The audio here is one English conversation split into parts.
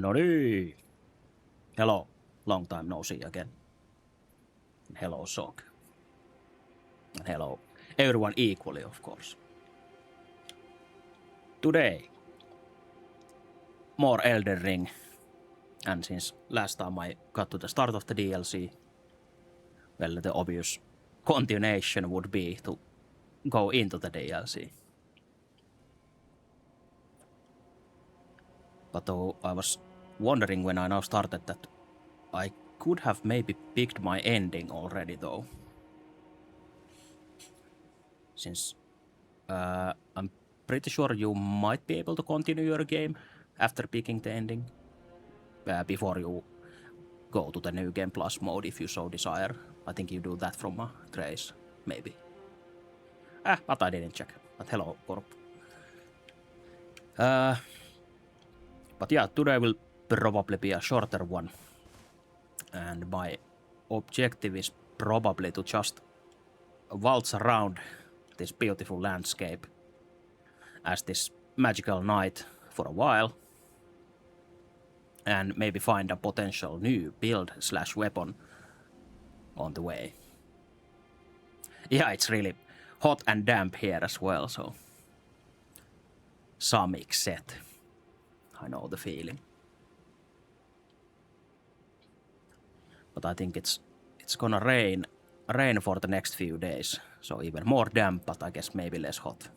No niin. Hello. Long time no see again. Hello, Sok. And hello, everyone equally, of course. Today, more Elden Ring. And since last time I got to the start of the DLC, well, the obvious continuation would be to go into the DLC. But though I was wondering when I now started that I could have maybe picked my ending already though. Since I'm pretty sure you might be able to continue your game after picking the ending. Before you go to the New Game Plus mode if you so desire. I think you do that from a trace, maybe. But I didn't check. But hello, Corp. But yeah, today will probably be a shorter one. And my objective is probably to just waltz around this beautiful landscape as this magical knight for a while. And maybe find a potential new build/weapon on the way. Yeah, it's really hot and damp here as well, so some except. I know the feeling. But I think it's gonna rain for the next few days, so even more damp, but I guess maybe less hot.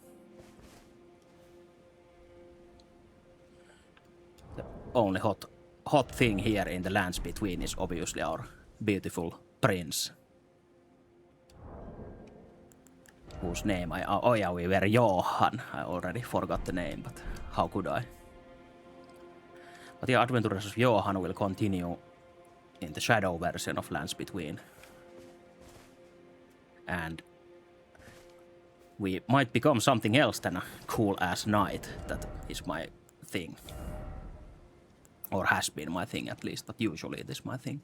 The only hot thing here in the lands between is obviously our beautiful prince, whose name we were Johan. I already forgot the name, but how could I? But the Adventures of Johan will continue in the shadow version of Lands Between. And we might become something else than a cool-ass knight. That is my thing. Or has been my thing at least, but usually it is my thing.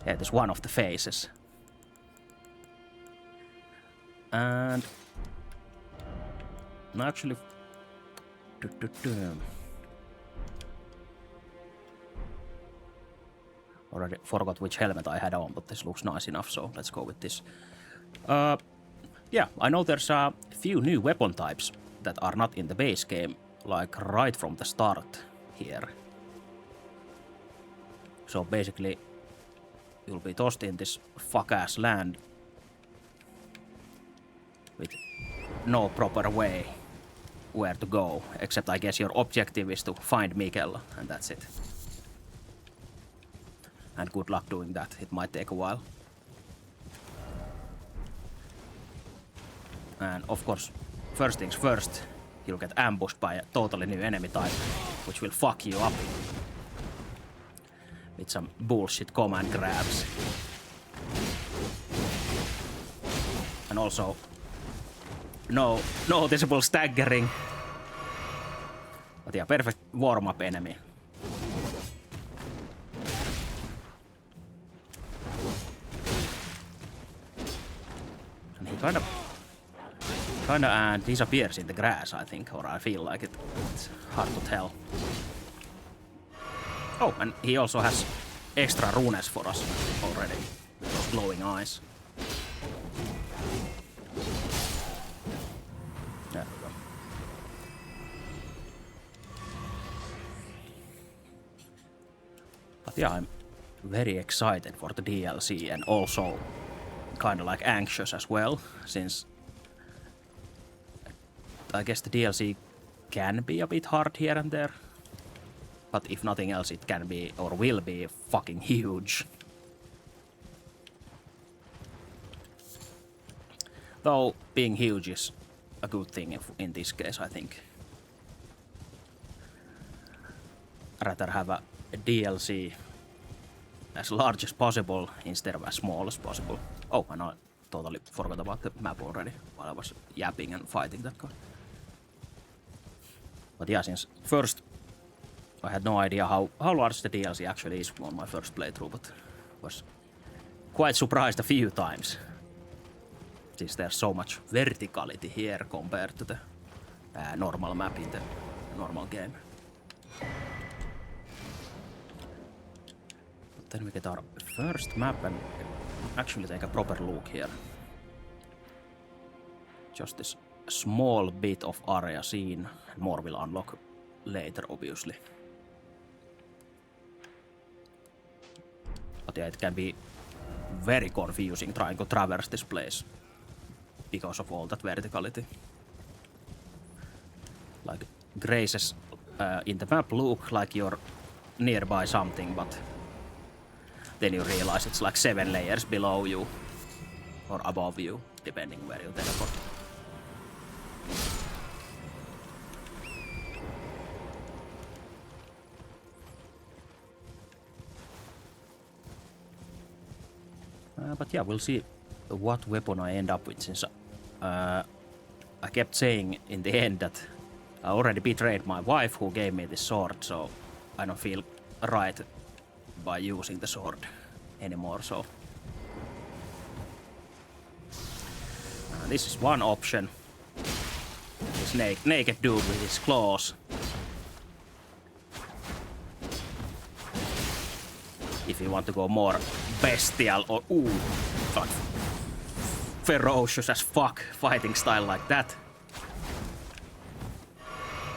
Yeah, it is one of the phases. And actually, already forgot which helmet I had on, but this looks nice enough, so let's go with this. Yeah, I know there's a few new weapon types that are not in the base game, like right from the start here. So basically, you'll be tossed in this fuck-ass land with no proper way where to go, except I guess your objective is to find Mikkel, and that's it. And good luck doing that, it might take a while. And of course, first things first, you'll get ambushed by a totally new enemy type, which will fuck you up with some bullshit command grabs. And also, no noticeable staggering. But yeah, perfect warm-up enemy. And he kinda disappears in the grass, I think, or I feel like it. It's hard to tell. Oh, and he also has extra runes for us already. Those glowing eyes. There we go. But yeah, I'm very excited for the DLC and also kinda like anxious as well, since I guess the DLC can be a bit hard here and there. But if nothing else, it can be, or will be, fucking huge. Though, being huge is a good thing in this case, I think. Rather have a DLC as large as possible instead of as small as possible. Oh, and I totally forgot about the map already while I was yapping and fighting that guy. But yeah, since first I had no idea how large the DLC actually is on my first playthrough, but was quite surprised a few times. Since there's so much verticality here compared to the normal map in the normal game. But then we get our first map and actually take a proper look here. Just this small bit of area seen, and more will unlock later, obviously. But yeah, it can be very confusing trying to traverse this place because of all that verticality. Like graces in the map look like you're nearby something, but then you realize it's like 7 layers below you or above you, depending where you teleport. But yeah, we'll see what weapon I end up with, since I kept saying in the end that I already betrayed my wife who gave me this sword, so I don't feel right by using the sword anymore, so this is one option. This naked dude with his claws. If you want to go more bestial or like ferocious as fuck fighting style like that.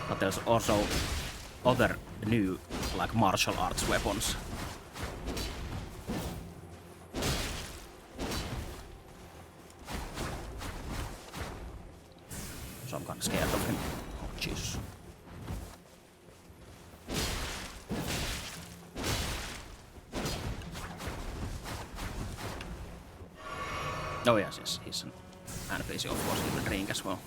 But there's also other new like martial arts weapons. So I'm kinda scared of him. Oh Jesus. Oh yes, he's an NPC, of course, he will drink as well.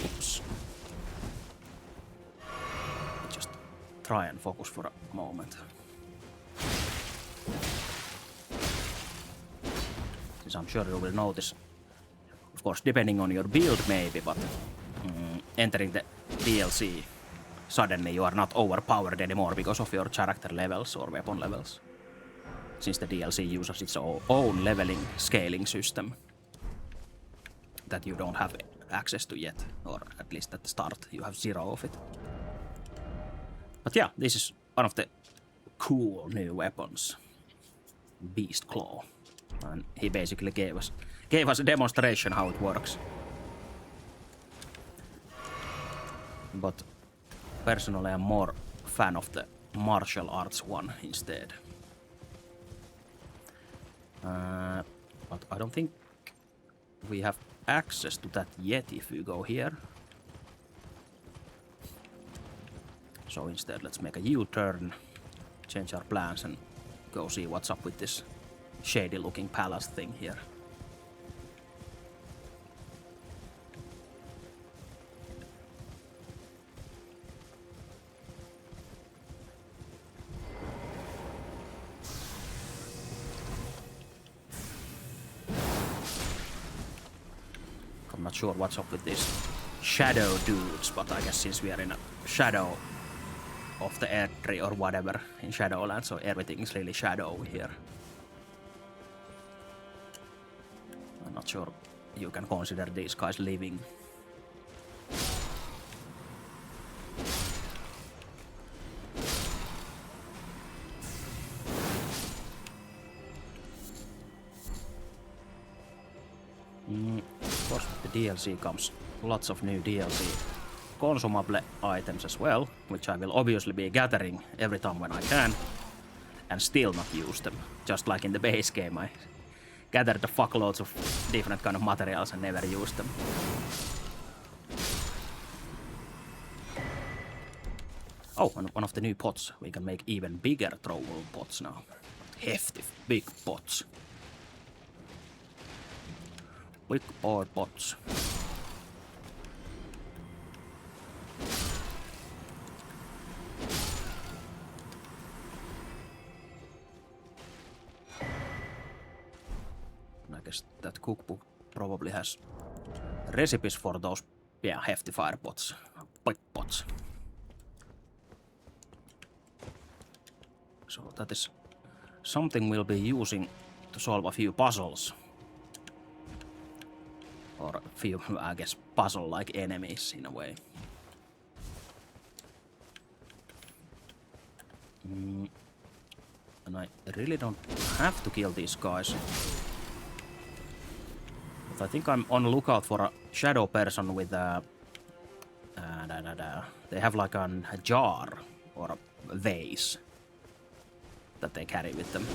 Oops. Just try and focus for a moment. I'm sure you will notice, of course, depending on your build maybe, but entering the DLC, suddenly you are not overpowered anymore because of your character levels or weapon levels, since the DLC uses its own leveling scaling system that you don't have access to yet, or at least at the start you have 0 of it. But yeah, this is one of the cool new weapons, Beast Claw. And he basically gave us a demonstration how it works. But personally, I'm more fan of the martial arts one instead. But I don't think we have access to that yet if we go here. So instead, let's make a U-turn, change our plans, and go see what's up with this shady looking palace thing here. I'm not sure what's up with these shadow dudes, but I guess since we are in a shadow of the air tree or whatever in Shadowlands, so everything is really shadowy here. I'm not sure you can consider these guys living. Of course, with the DLC comes lots of new DLC consumable items as well, which I will obviously be gathering every time when I can, and still not use them. Just like in the base game, I gathered the fuckloads of different kind of materials and never used them. Oh, and one of the new pots. We can make even bigger throwable pots now. Hefty, big pots. Big boy pots. I guess that cookbook probably has recipes for those yeah, hefty firepots, pots. So that is something we'll be using to solve a few puzzles. Or a few, I guess, puzzle-like enemies in a way. And I really don't have to kill these guys. But I think I'm on the lookout for a shadow person with a... they have like a jar or a vase that they carry with them.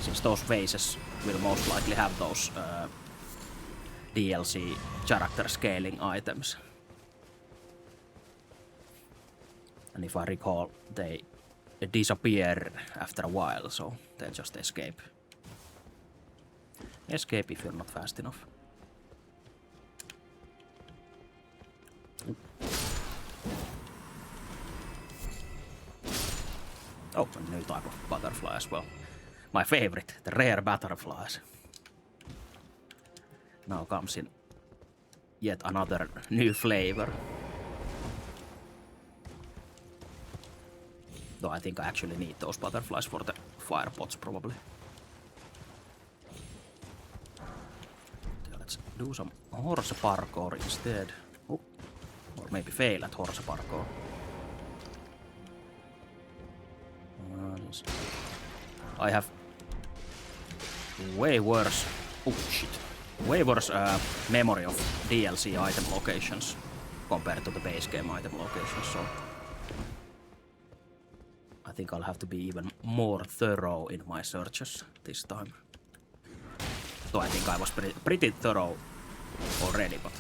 Since those vases will most likely have those DLC character scaling items. And if I recall, they disappear after a while, so they just escape. Escape if you're not fast enough. Oh, a new type of butterfly as well. My favorite, the rare butterflies. Now comes in yet another new flavor. Though I think I actually need those butterflies for the fire pots probably. Okay, let's do some horse parkour instead. Oh, or maybe fail at horse parkour. I have way worse. Oh shit. Way worse memory of DLC item locations compared to the base game item locations, so I think I'll have to be even more thorough in my searches this time. Though I think I was pretty thorough already, but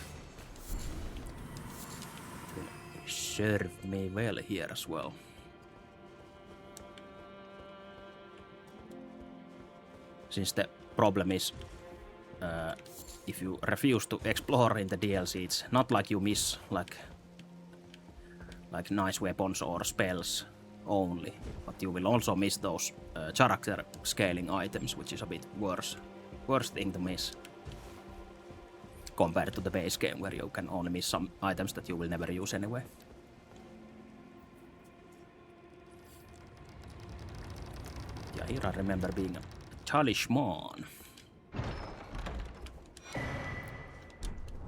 it will serve me well here as well. Since the problem is if you refuse to explore in the DLC, it's not like you miss like nice weapons or spells only, but you will also miss those character scaling items, which is a bit worse thing to miss compared to the base game where you can only miss some items that you will never use anyway. Yeah, here I remember being a talisman.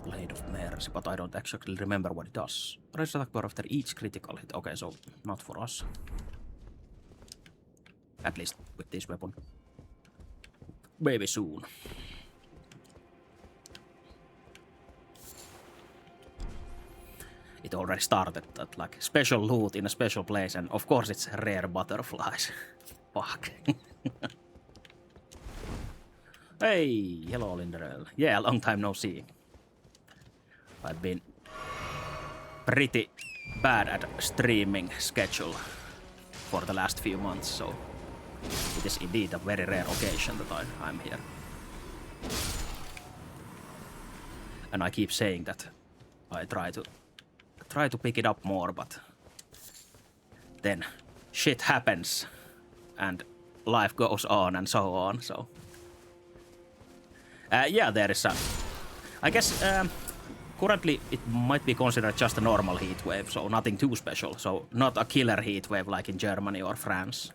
Blade of Mercy, but I don't actually remember what it does. Raise attack power after each critical hit. Okay, so not for us. At least with this weapon. Maybe soon. It already started that like special loot in a special place, and of course it's rare butterflies. Fuck. Hey, hello Linderell. Yeah, long time no see. I've been pretty bad at streaming schedule for the last few months, so it is indeed a very rare occasion that I'm here. And I keep saying that I try to pick it up more, but then shit happens and life goes on and so on, so yeah, there is a, I guess currently it might be considered just a normal heat wave, so nothing too special, so not a killer heat wave like in Germany or France.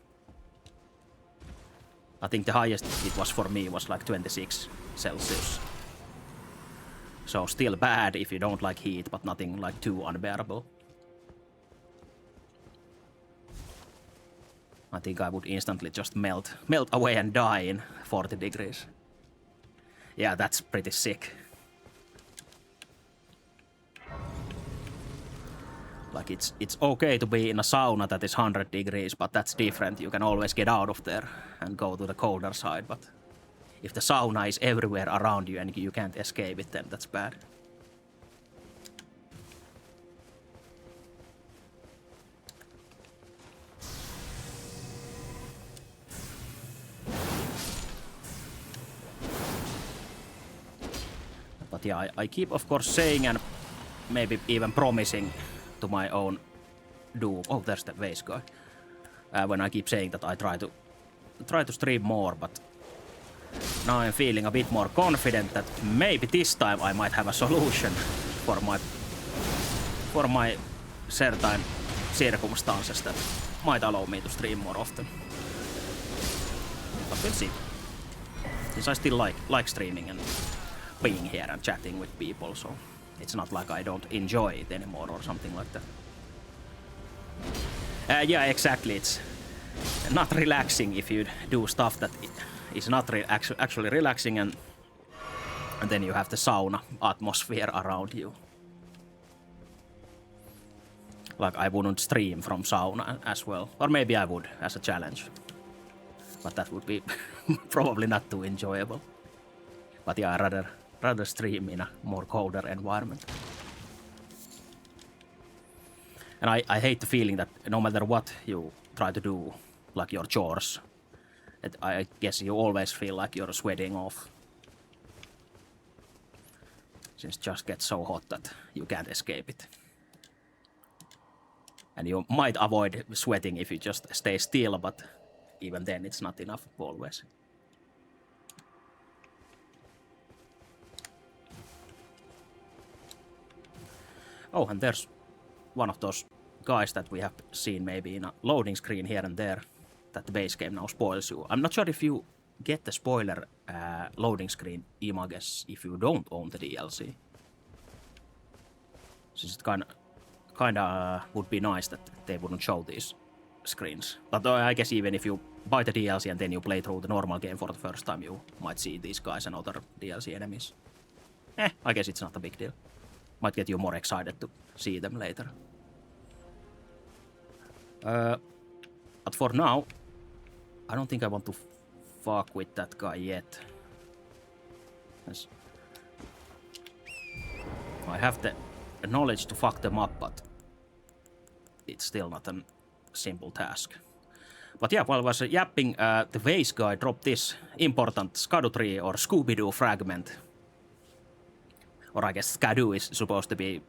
I think the highest it was for me was like 26 Celsius. So still bad if you don't like heat, but nothing like too unbearable. I think I would instantly just melt away and die in 40 degrees. Yeah, that's pretty sick. Like it's okay to be in a sauna that is 100 degrees, but that's different. You can always get out of there and go to the colder side, but if the sauna is everywhere around you and you can't escape it, then that's bad. But yeah, I keep of course saying and maybe even promising to my own doom. Oh, there's the vase guy. When I keep saying that I try to stream more, but now I'm feeling a bit more confident that maybe this time I might have a solution for my certain circumstances that might allow me to stream more often. But we'll see. Since I still like streaming and being here and chatting with people, so it's not like I don't enjoy it anymore or something like that. Yeah, exactly. It's not relaxing if you do stuff that is not actually relaxing, and then you have the sauna atmosphere around you. Like, I wouldn't stream from sauna as well. Or maybe I would as a challenge. But that would be probably not too enjoyable. But yeah, I'd rather stream in a more colder environment. And I hate the feeling that no matter what you try to do, like your chores, I guess you always feel like you're sweating off. Since it just gets so hot that you can't escape it. And you might avoid sweating if you just stay still, but even then it's not enough always. Oh, and there's one of those guys that we have seen maybe in a loading screen here and there that the base game now spoils you. I'm not sure if you get the spoiler loading screen images if you don't own the DLC. Since it kinda would be nice that they wouldn't show these screens. But I guess even if you buy the DLC and then you play through the normal game for the first time, you might see these guys and other DLC enemies. I guess it's not a big deal. Might get you more excited to see them later. But for now, I don't think I want to fuck with that guy yet. Yes. I have the knowledge to fuck them up, but it's still not a simple task. But yeah, while I was yapping, the Vase guy dropped this important Skadu tree or Scooby-Doo fragment. Or I guess Skadu is supposed to be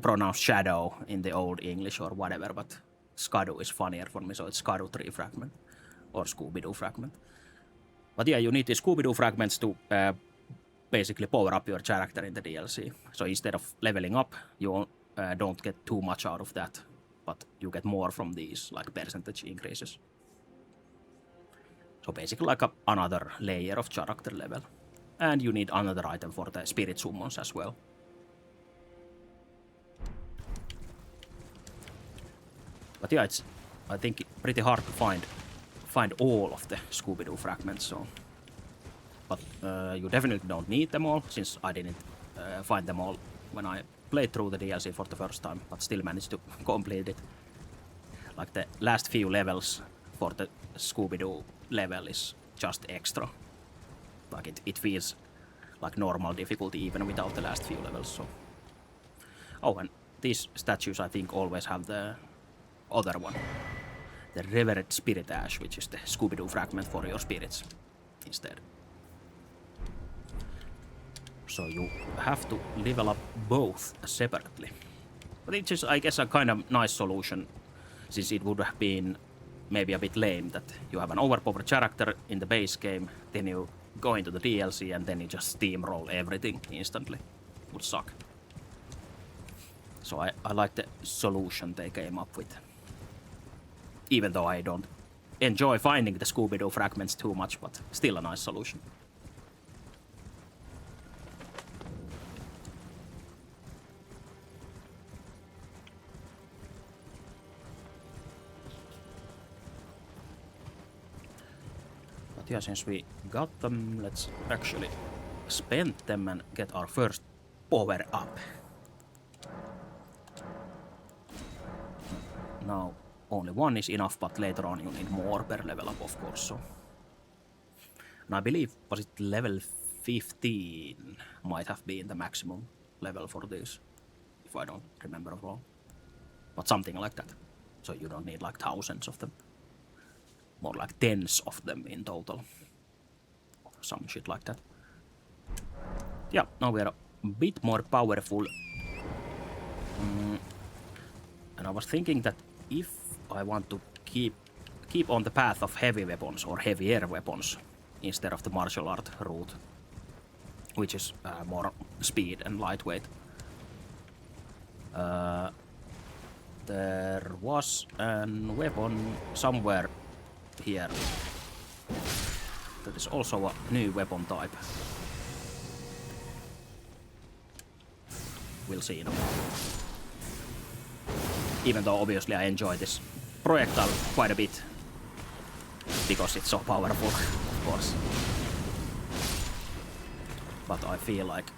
pronounced shadow in the old English or whatever, but Skadu is funnier for me, so it's Skadu tree fragment or Scooby-Doo fragment. But yeah, you need the Scooby-Doo fragments to basically power up your character in the DLC. So instead of leveling up, you don't get too much out of that, but you get more from these, like percentage increases. So basically like another layer of character level. And you need another item for the spirit summons as well. But yeah, it's, I think, pretty hard to find all of the Scooby-Doo fragments, so... But you definitely don't need them all, since I didn't find them all when I played through the DLC for the first time, but still managed to complete it. Like the last few levels for the Scooby-Doo level is just extra. Like it feels like normal difficulty even without the last few levels, so... Oh, and these statues I think always have the other one. The Revered Spirit Ash, which is the Scooby-Doo fragment for your spirits instead. So you have to level up both separately. But it's just, I guess, a kind of nice solution, since it would have been maybe a bit lame that you have an overpowered character in the base game, then you go into the DLC and then you just steamroll everything instantly. It would suck. So I like the solution they came up with. Even though I don't enjoy finding the Scooby-Doo fragments too much, but still a nice solution. But yeah, since we got them, let's actually spend them and get our first power up. Now, only one is enough, but later on you need more per level up, of course. So, and I believe, was it level 15 might have been the maximum level for this, if I don't remember wrong. But something like that. So you don't need like thousands of them. More like tens of them in total. Some shit like that. Yeah, now we are a bit more powerful. And I was thinking that if I want to keep on the path of heavy weapons or heavier weapons, instead of the martial art route, which is more speed and lightweight. There was a weapon somewhere here that is also a new weapon type. We'll see in a moment. Even though obviously I enjoy this projectile quite a bit because it's so powerful, of course. But I feel like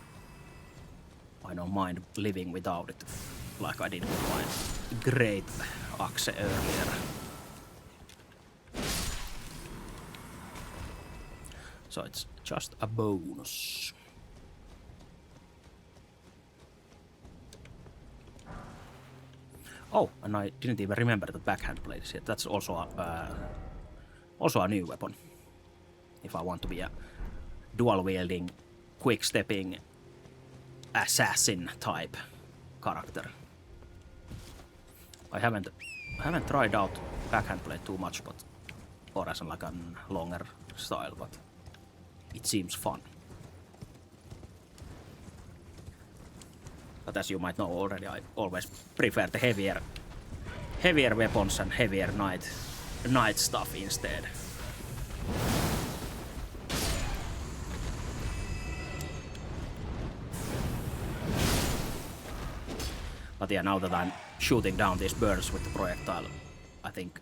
I don't mind living without it, like I did with my great axe earlier. So it's just a bonus. Oh, and I didn't even remember that backhand blade is here. That's also a new weapon. If I want to be a dual-wielding, quick-stepping assassin type character. I haven't tried out backhand blade too much, but or as like a longer style, but it seems fun. But as you might know already, I always prefer the heavier weapons and heavier night stuff instead. But yeah, now that I'm shooting down these birds with the projectile, I think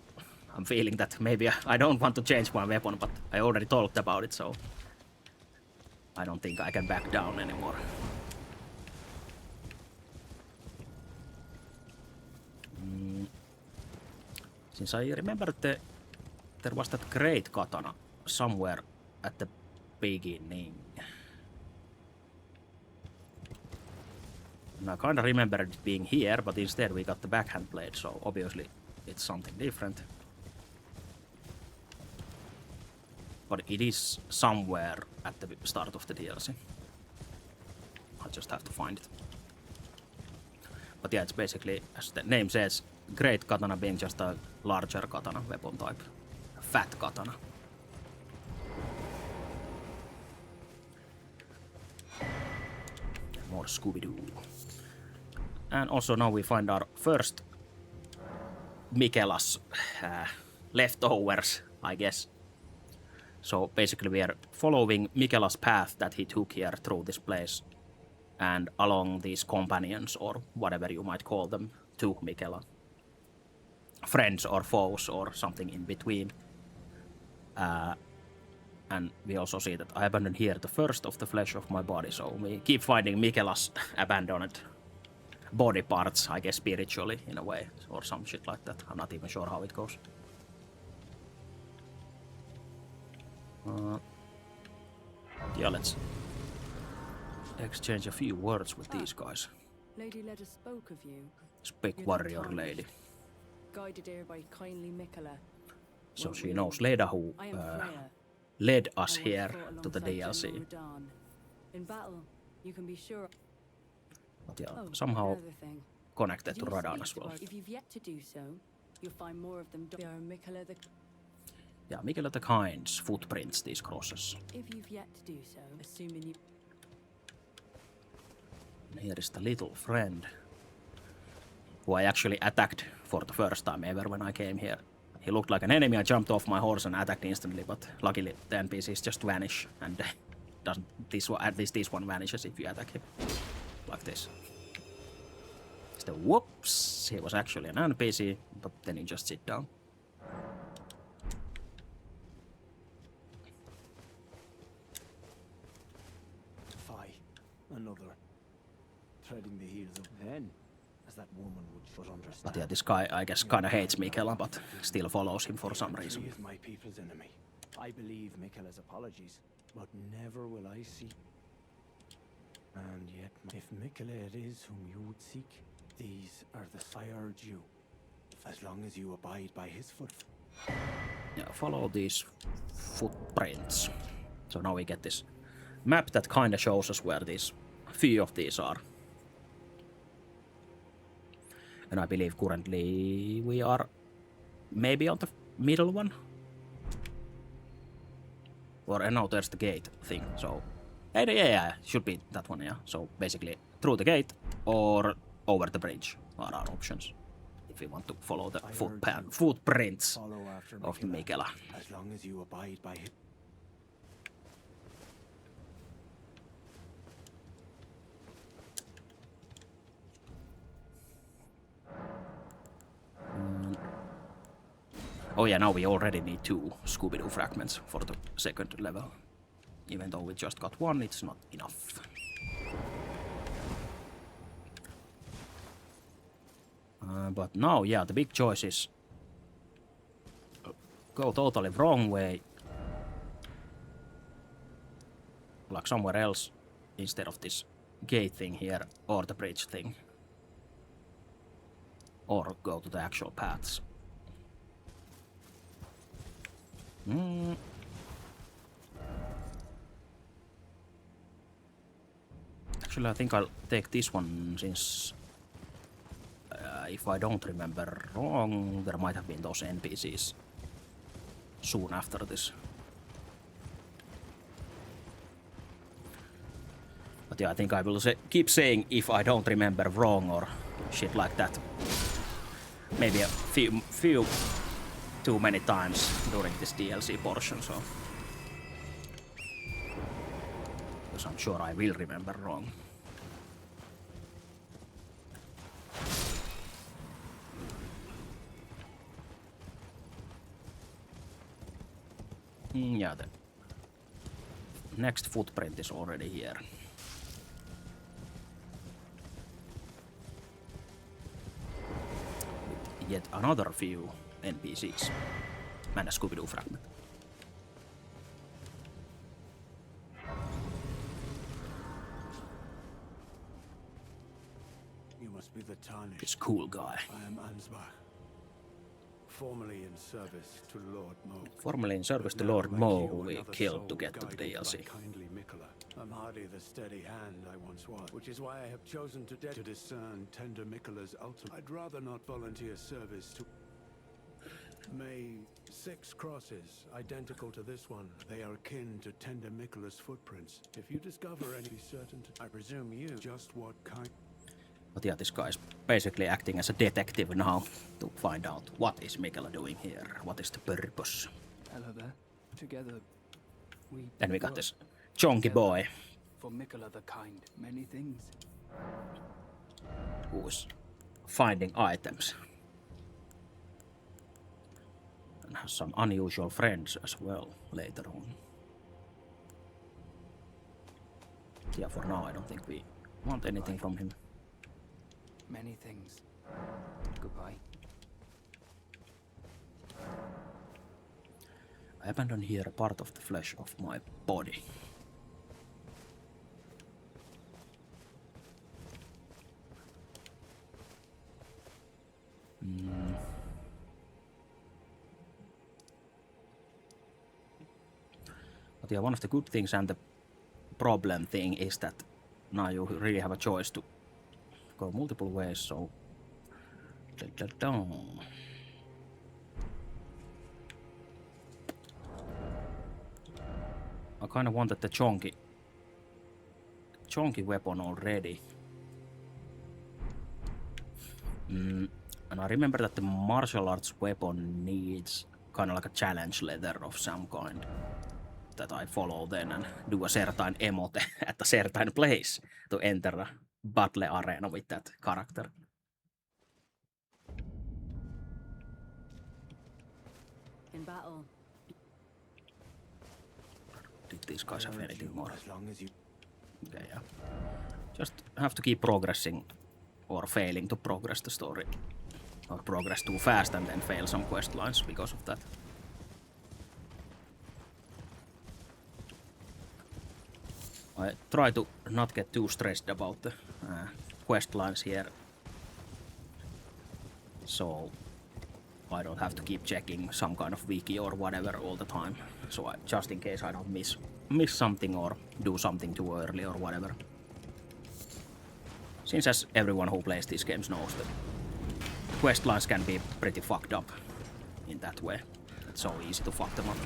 I'm feeling that maybe I don't want to change my weapon, but I already talked about it, so I don't think I can back down anymore. Since I remember there was that great katana somewhere at the beginning. And I kinda remembered it being here, but instead we got the backhand blade, so obviously it's something different. But it is somewhere at the start of the DLC. I just have to find it. But yeah, it's basically, as the name says, great katana being just a larger katana weapon type. A fat katana. More Scooby-Doo. And also now we find our first Mikelas leftovers, I guess. So basically we are following Mikelas' path that he took here through this place and along these companions, or whatever you might call them, to Mikela. Friends or foes or something in between. And we also see that I abandoned here the first of the flesh of my body, so we keep finding Mikelas' abandoned body parts, I guess spiritually in a way, or some shit like that. I'm not even sure how it goes. Yeah, let's exchange a few words with these guys. Lady Leda spoke of you. Speak, warrior lady. Guided here by kindly Mikola. So she knows Leda, who led us here to the DLC. In battle, you can be sure. But yeah, somehow connected to Radan as well. If you've yet to do so, you'll find more of them. They are Mikola the... Yeah, Mikola the Kind's footprints, these crosses. If you've yet to do so, assuming you... And here is the little friend, who I actually attacked for the first time ever when I came here. He looked like an enemy. I jumped off my horse and attacked instantly, but luckily the NPCs just vanish, and doesn't this one, at least this one vanishes if you attack him like this. So whoops, he was actually an NPC, but then you just sit down. Another treading the heels of then, as that woman would understand. But yeah, this guy, I guess, kinda hates Mikela, but still follows him for some reason. He is my people's enemy. I believe Mikela's apologies, but never will I see. And yet, if Mikela it is whom you would seek, these are the sire due. As long as you abide by his foot. Yeah, follow these footprints. So now we get this map that kinda shows us where these few of these are. And I believe currently we are maybe on the middle one. Or no, there's the gate thing. So yeah, should be that one. Yeah. So basically through the gate or over the bridge are our options if we want to follow the footprints Follow after of Mikela. as long as you abide by him. Oh yeah, now we already need 2 Scooby-Doo fragments for the second level. Even though we just got 1, it's not enough. But now, yeah, the big choice is go totally wrong way, like somewhere else instead of this gate thing here or the bridge thing, or go to the actual paths. Actually, I think I'll take this one since, if I don't remember wrong, there might have been those NPCs soon after this. But yeah, I think I will keep saying if I don't remember wrong or shit like that. Maybe a few too many times during this DLC portion, so. Because I'm sure I will remember wrong. Yeah, the next footprint is already here. With yet another few NPCs and a Scooby-Doo fragment. You must be the tarnished. This cool guy. I am Ansbach, formerly in service to Lord Mo. Formerly in service to Now, Lord like Mo, you, who we another killed soul to get to the guided by DLC. kindly Mikela. I'm hardly the steady hand I once was, which is why I have chosen to discern tender Mikela's ultimate. I'd rather not volunteer service to. May 6 crosses, identical to this one. They are akin to tender Mikela's footprints. If you discover any, be certain to. I presume you just what kind. But yeah, this guy is basically acting as a detective now to find out what is Mikela doing here, what is the purpose. Hello there. Together, we. Then we got this chonky boy For Mikela the kind, many things. who is finding items. And has some unusual friends as well later on. Yeah, for now I don't think we want anything from him. Many things. Goodbye. I abandon here a part of the flesh of my body. But yeah, one of the good things and the problem thing is that now you really have a choice to go multiple ways, so. I kind of wanted the chonky weapon already. And I remember that the martial arts weapon needs kind of like a challenge letter of some kind that I follow then and do a certain emote at a certain place to enter a battle arena with that character. In battle, Did these guys have anything more? As long as you. Okay, yeah. Just have to keep progressing or failing to progress the story. Or progress too fast and then fail some quest lines because of that. I try to not get too stressed about the quest lines here. So I don't have to keep checking some kind of wiki or whatever all the time. So just in case I don't miss something or do something too early or whatever. Since as everyone who plays these games knows that quest lines can be pretty fucked up in that way. It's so easy to fuck them up.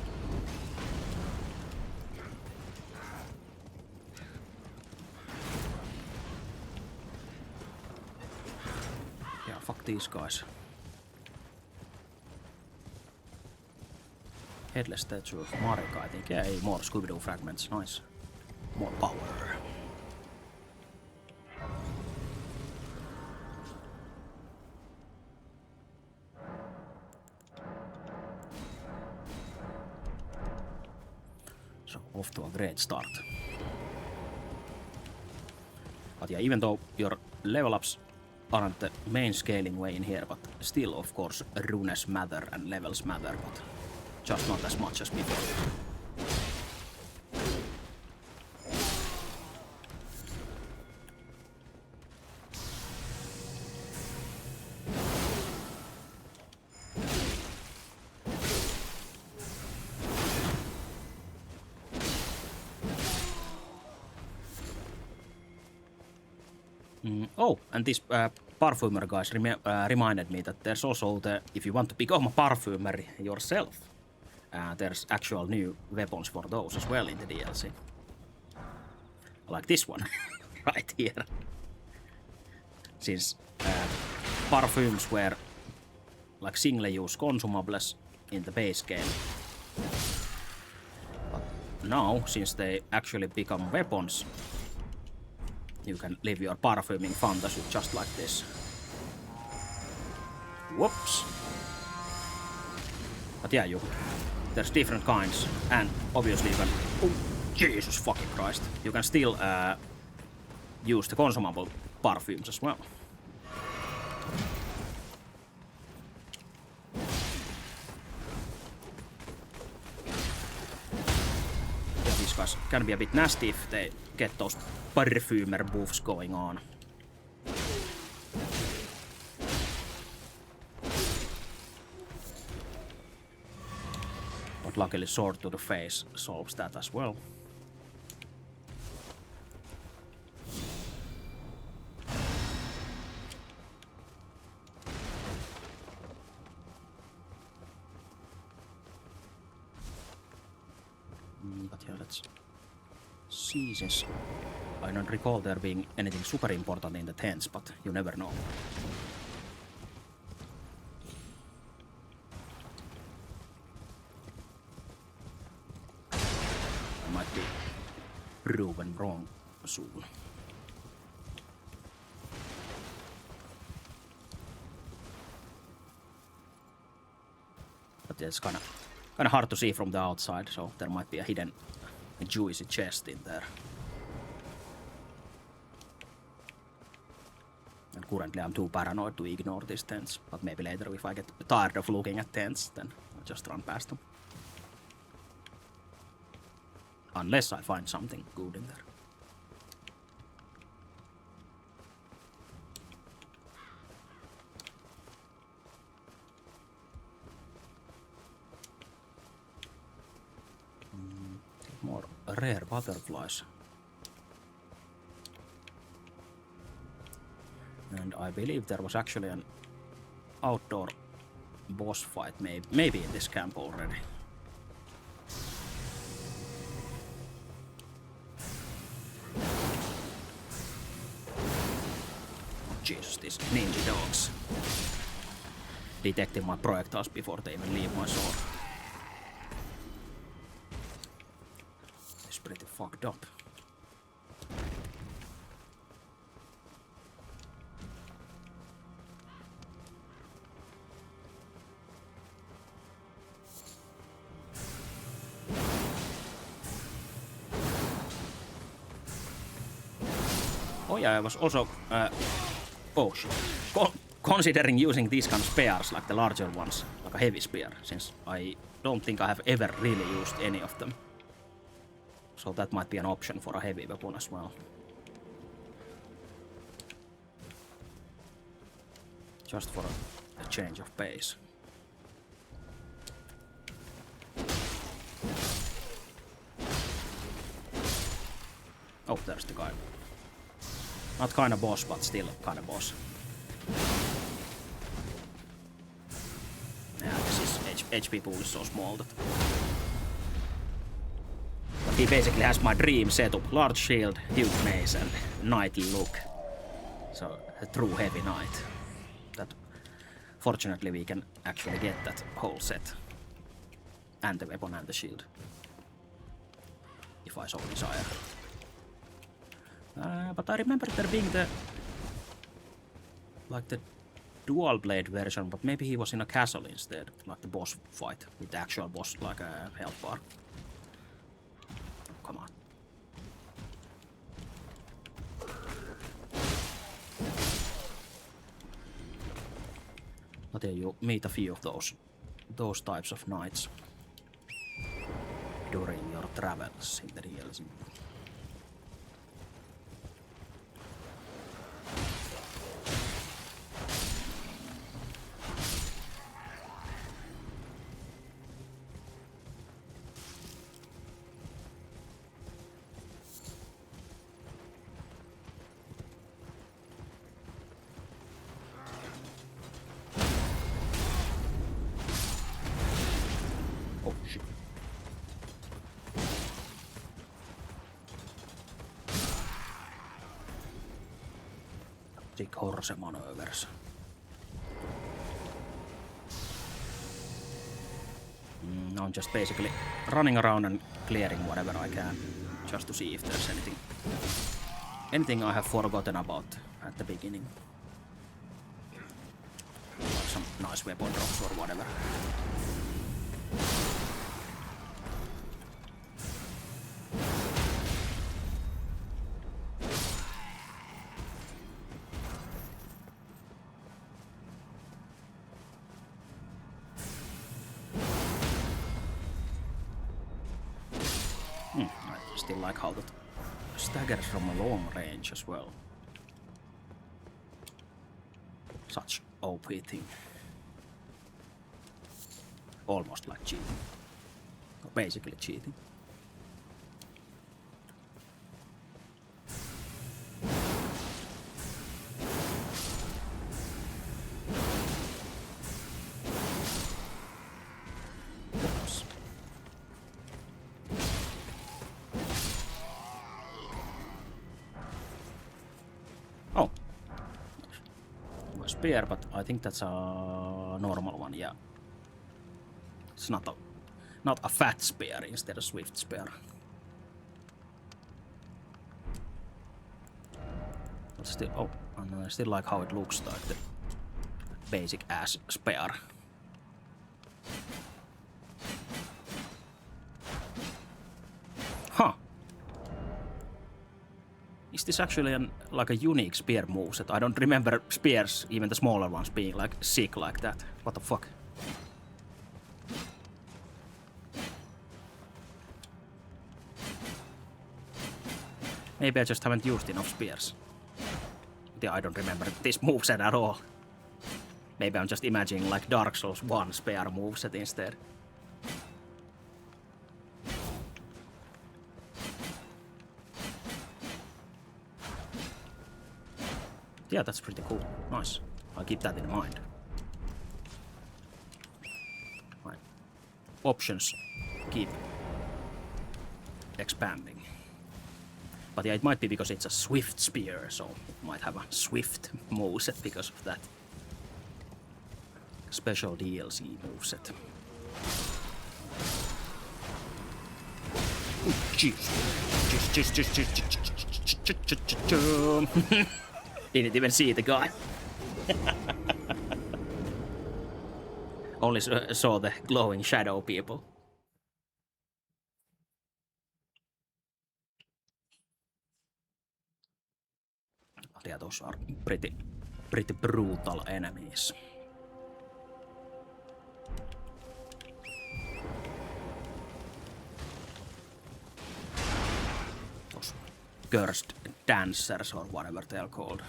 these guys. Headless statue of Marika, I think. Yeah, more Scooby-Doo fragments. Nice. More power. So off to a great start. But yeah, even though your level ups aren't the main scaling way in here, but still, of course, runes matter and levels matter, but just not as much as before. Oh, and this parfumer guys reminded me that there's also the, if you want to become a parfumer yourself, there's actual new weapons for those as well in the DLC. Like this one, right here. Since parfums were like single-use consumables in the base game. But now, since they actually become weapons, you can live your parfuming fantasy just like this. Whoops. But yeah, there's different kinds, and obviously you can... Oh, Jesus fucking Christ. You can still use the consumable perfumes as well. Yeah, these guys can be a bit nasty if they get those perfumer buffs going on. But luckily sword to the face solves that as well. But yeah, let's see, since I don't recall there being anything super important in the tents, but you never know. I might be proven wrong soon. But yeah, it's kind of hard to see from the outside, so there might be a hidden juicy chest in there. And currently I'm too paranoid to ignore these tents, but maybe later if I get tired of looking at tents, then I'll just run past them. Unless I find something good in there. More rare butterflies. And I believe there was actually an outdoor boss fight, maybe in this camp already. Oh, Jesus, these ninja dogs. Detecting my projectiles before they even leave my sword. It's pretty fucked up. Oh yeah, I was also considering using these kind of spears, like the larger ones, like a heavy spear, since I don't think I have ever really used any of them. So that might be an option for a heavy weapon as well. Just for a change of pace. Oh, there's the guy. Not kind of boss, but still kind of boss. Yeah, this HP pool is so small that... But he basically has my dream setup. Large shield, huge mace and knightly look. So, a true heavy knight. That Fortunately, we can actually get that whole set. And the weapon and the shield. If I so desire. But I remember there being the... like the dual blade version, but maybe he was in a castle instead. Like the boss fight with the actual boss, like a health bar. Come on. But yeah, you meet a few of those types of knights during your travels in the DLC. Oh shit. Big horse maneuvers. I'm just basically running around and clearing whatever I can, just to see if there's anything I have forgotten about at the beginning. Like some nice weapon drops or whatever. I still like how that staggers from a long range as well. Such OP thing. Almost like cheating. Or basically cheating. Oops. Oh. My spear, but I think that's a normal one, yeah. It's not a fat spear instead of swift spear. But still, oh, and I still like how it looks like the basic ass spear. Huh. Is this actually like a unique spear moveset? I don't remember spears, even the smaller ones, being like sick like that. What the fuck? Maybe I just haven't used enough spears. Yeah, I don't remember this moveset at all. Maybe I'm just imagining like Dark Souls 1 spear moveset instead. Yeah, that's pretty cool. Nice. I'll keep that in mind. Right. Options keep expanding. But yeah, it might be because it's a swift spear, so it might have a swift moveset because of that. Special DLC moveset. Jeez. Didn't even see the guy. Only saw the glowing shadow people. Yeah, those are pretty brutal enemies. Those cursed dancers or whatever they are called.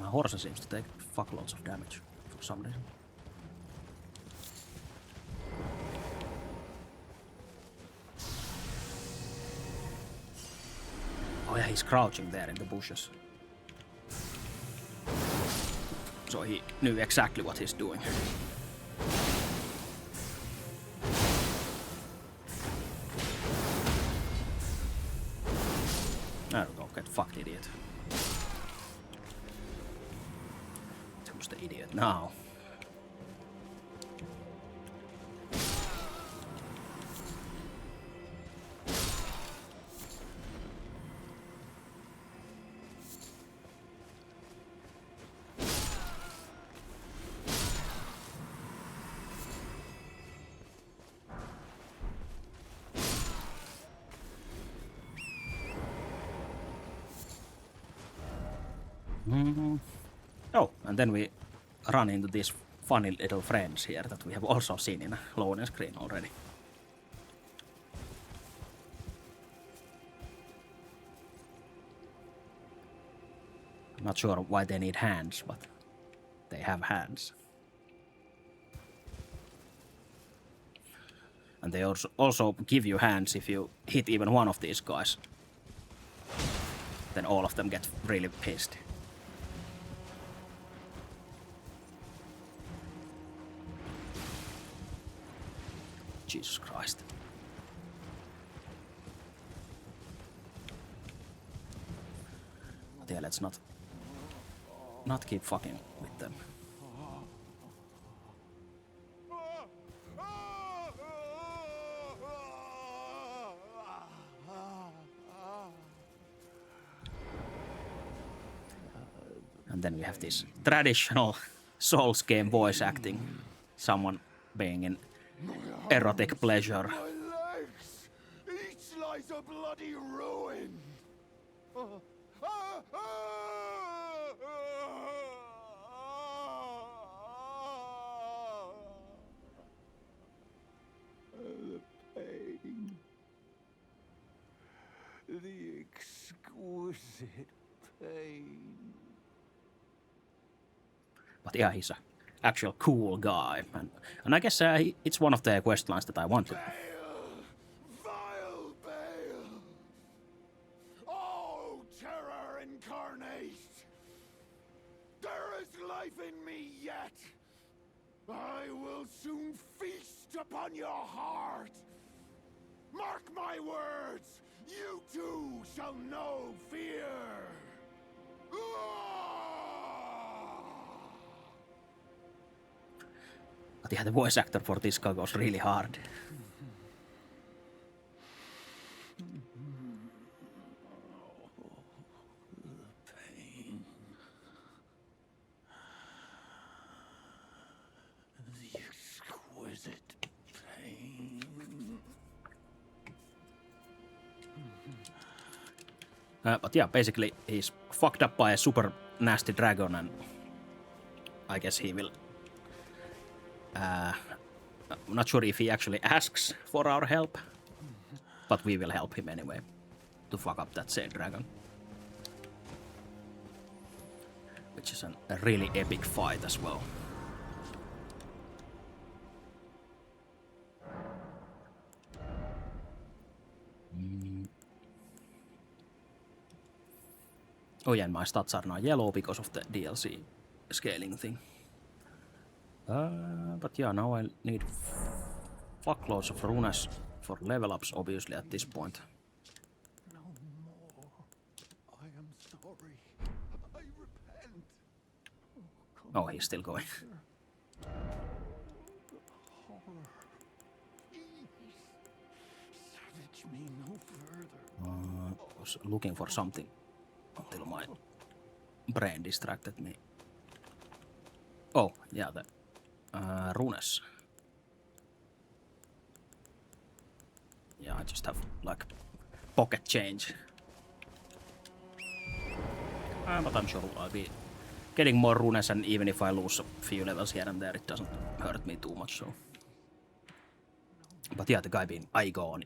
My horse seems to take fuckloads of damage for some reason. Oh yeah, he's crouching there in the bushes. So he knew exactly what he's doing. There we go, get fucked, idiot. Who's the idiot now? Oh, and then we run into these funny little friends here that we have also seen in a loading screen already. I'm not sure why they need hands, but they have hands. And they also give you hands if you hit even one of these guys. Then all of them get really pissed. Jesus Christ. But yeah, let's not keep fucking with them. And then we have this traditional Souls game voice acting. Someone being in erotic pleasure. My legs! Each lies a bloody ruin! The pain. The exquisite pain. But yeah, he's a actual cool guy, and I guess it's one of the quest lines that I wanted. Vile Bale! Oh, terror incarnate! There is life in me yet! I will soon feast upon your heart! Mark my words! You too shall know fear! But yeah, the voice actor for this guy goes really hard. Pain. The exquisite pain. But yeah, basically he's fucked up by a super nasty dragon, and I guess he will... I'm not sure if he actually asks for our help, but we will help him anyway to fuck up that same dragon. Which is a really epic fight as well. Oh yeah, and my stats are now yellow because of the DLC scaling thing. But yeah, now I need fuckloads of runes for level ups, obviously, at this point. No more. I am sorry. I repent. Oh, he's still going. Horror. Please. Savage me no further. I was looking for something until my brain distracted me. Oh, yeah, the runes. Yeah, I just have like pocket change. But I'm sure I'll be getting more runes, and even if I lose a few levels here and there, it doesn't hurt me too much. So, but yeah, the guy being Egon.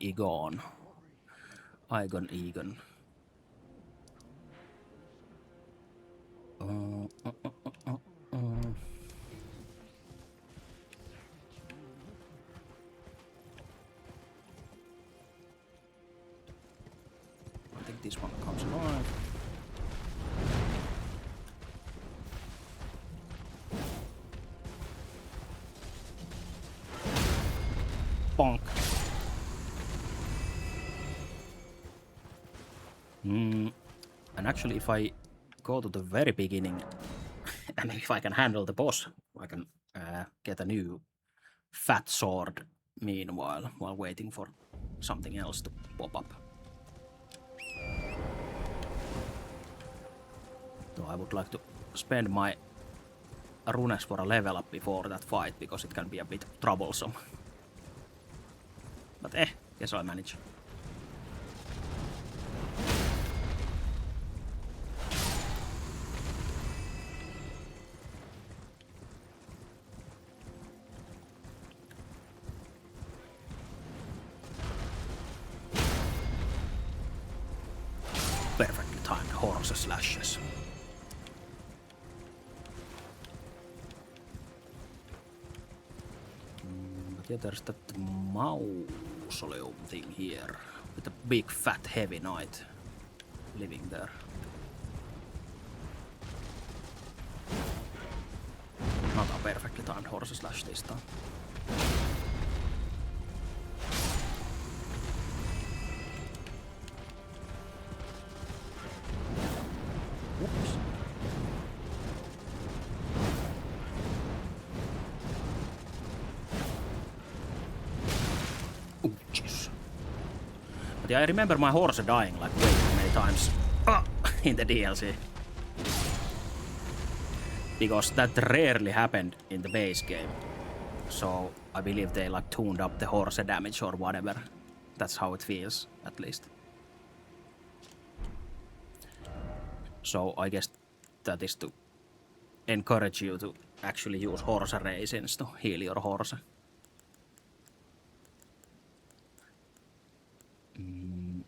I think this one comes alive. Bonk. And actually, if I go to the very beginning, and if I can handle the boss, I can get a new fat sword meanwhile, while waiting for something else to pop up. So I would like to spend my runes for a level up before that fight, because it can be a bit troublesome. But guess I manage. Perfectly timed horse slashes. But yeah, there's that mausoleum thing here with a big fat heavy knight living there. Not a perfectly timed horse slash this time. Whoops. Oh, jeez. But yeah, I remember my horse dying like way too many times in the DLC. Because that rarely happened in the base game. So I believe they like tuned up the horse damage or whatever. That's how it feels, at least. So I guess that is to encourage you to actually use horse raisins to heal your horse. And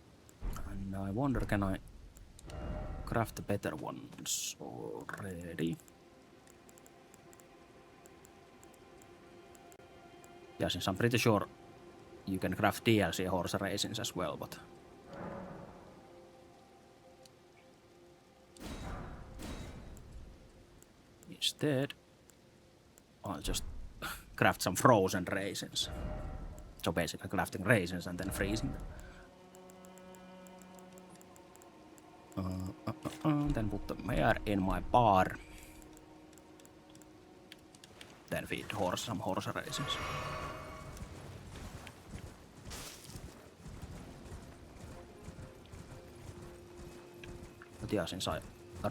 I wonder, can I craft the better ones already? Yeah, since I'm pretty sure you can craft DLC horse raisins as well, but instead I'll just craft some frozen raisins. So basically crafting raisins and then freezing them. Then put the mare in my bar. Then feed the horse some horse raisins. But yeah, since I'd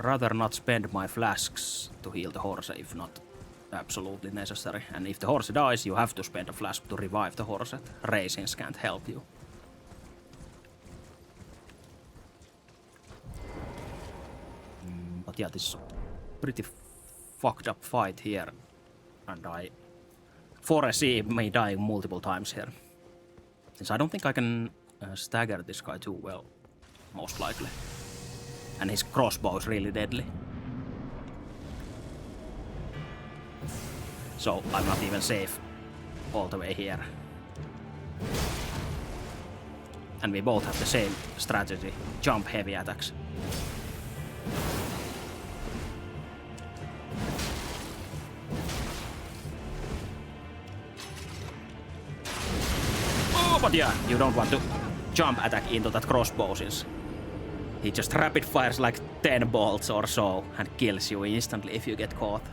rather not spend my flasks to heal the horse if not absolutely necessary. And if the horse dies, you have to spend a flask to revive the horse. Raisins can't help you. But yeah, this is a pretty fucked up fight here. And I foresee me dying multiple times here. Since I don't think I can stagger this guy too well, most likely. And his crossbow is really deadly. So I'm not even safe all the way here. And we both have the same strategy, jump heavy attacks. Oh, but yeah, you don't want to jump attack into that crossbow since he just rapid fires like 10 bolts or so and kills you instantly if you get caught.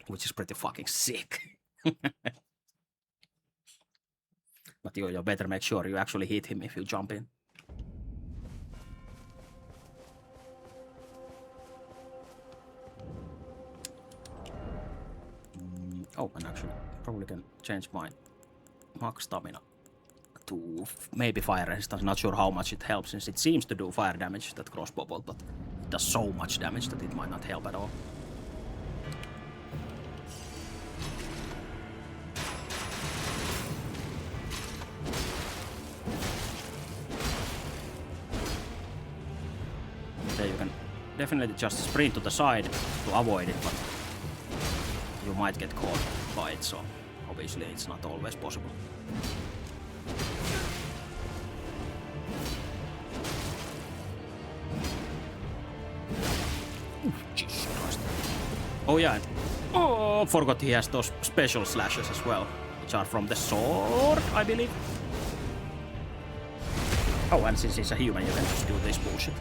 Which is pretty fucking sick. But you better make sure you actually hit him if you jump in. Oh, and actually, probably can change my max stamina to maybe fire resistance. Not sure how much it helps, since it seems to do fire damage, that crossbow bolt, but it does so much damage that it might not help at all. There you can definitely just sprint to the side to avoid it, but you might get caught by it, so obviously it's not always possible. Jesus Christ. Oh yeah. Oh, forgot he has those special slashes as well, which are from the sword, I believe. Oh, and since he's a human, you can just do this bullshit.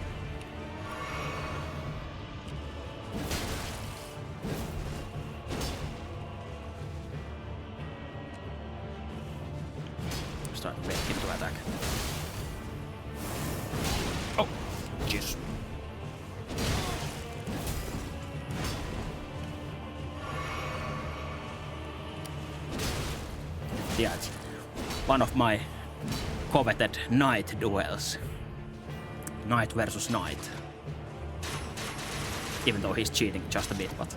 Start to bait him to attack. Oh, Jesus. Yeah, it's one of my coveted knight duels. Knight versus knight. Even though he's cheating just a bit, but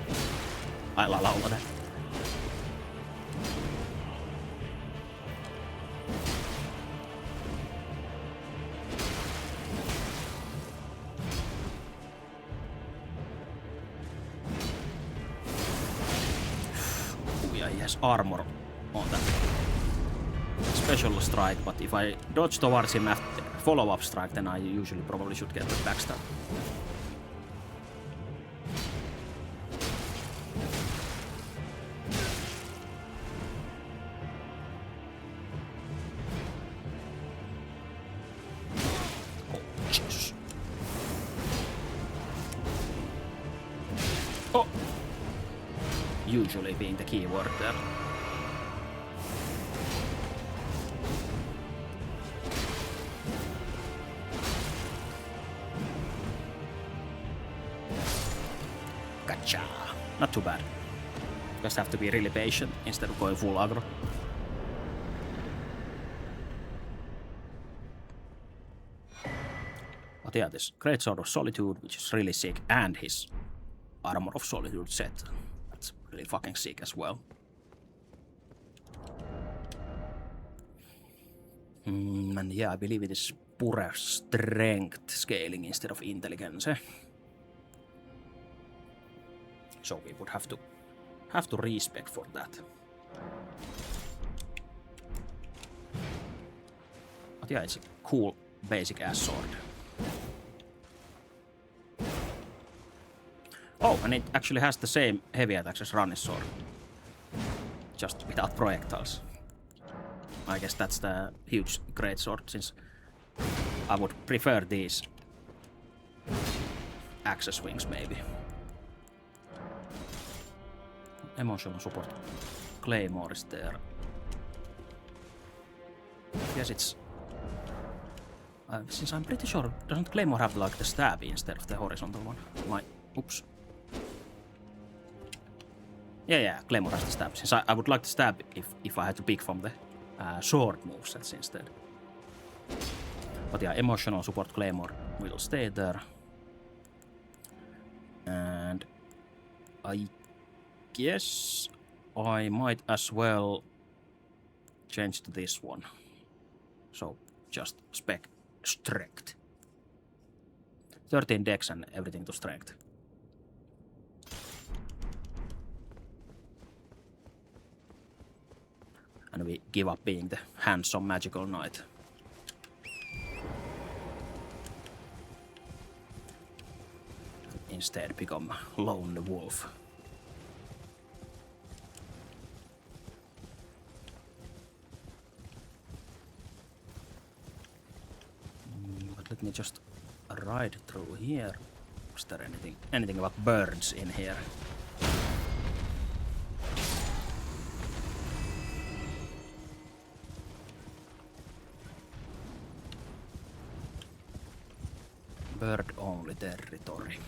I'll allow that. Oh yeah, he has armor on that special strike, but if I dodge towards him after follow-up strike, then I usually probably should get the backstab. Oh, Jesus. Oh! Usually being the key word there. Gotcha. Not too bad. Just have to be really patient instead of going full aggro. But yeah, this Great Sword of Solitude, which is really sick, and his Armor of Solitude set. That's really fucking sick as well. And yeah, I believe it is pure strength scaling instead of intelligence. So we would have to respect for that. But yeah, it's a cool basic ass sword. Oh, and it actually has the same heavy attacks as Ranni's sword. Just without projectiles. I guess that's the huge great sword, since I would prefer these axis wings maybe. Emotional support Claymore is there. Yes, it's... since I'm pretty sure, doesn't Claymore have like the stab instead of the horizontal one? Oops. Yeah, Claymore has the stab. Since I would like to stab if I had to pick from the sword movesets instead. But yeah, emotional support Claymore will stay there. And I guess I might as well change to this one. So just spec strength. 13 dex and everything to strength. And we give up being the handsome magical knight. Instead become lone wolf. But let me just ride through here. Was there anything about birds in here? Bird-only territory.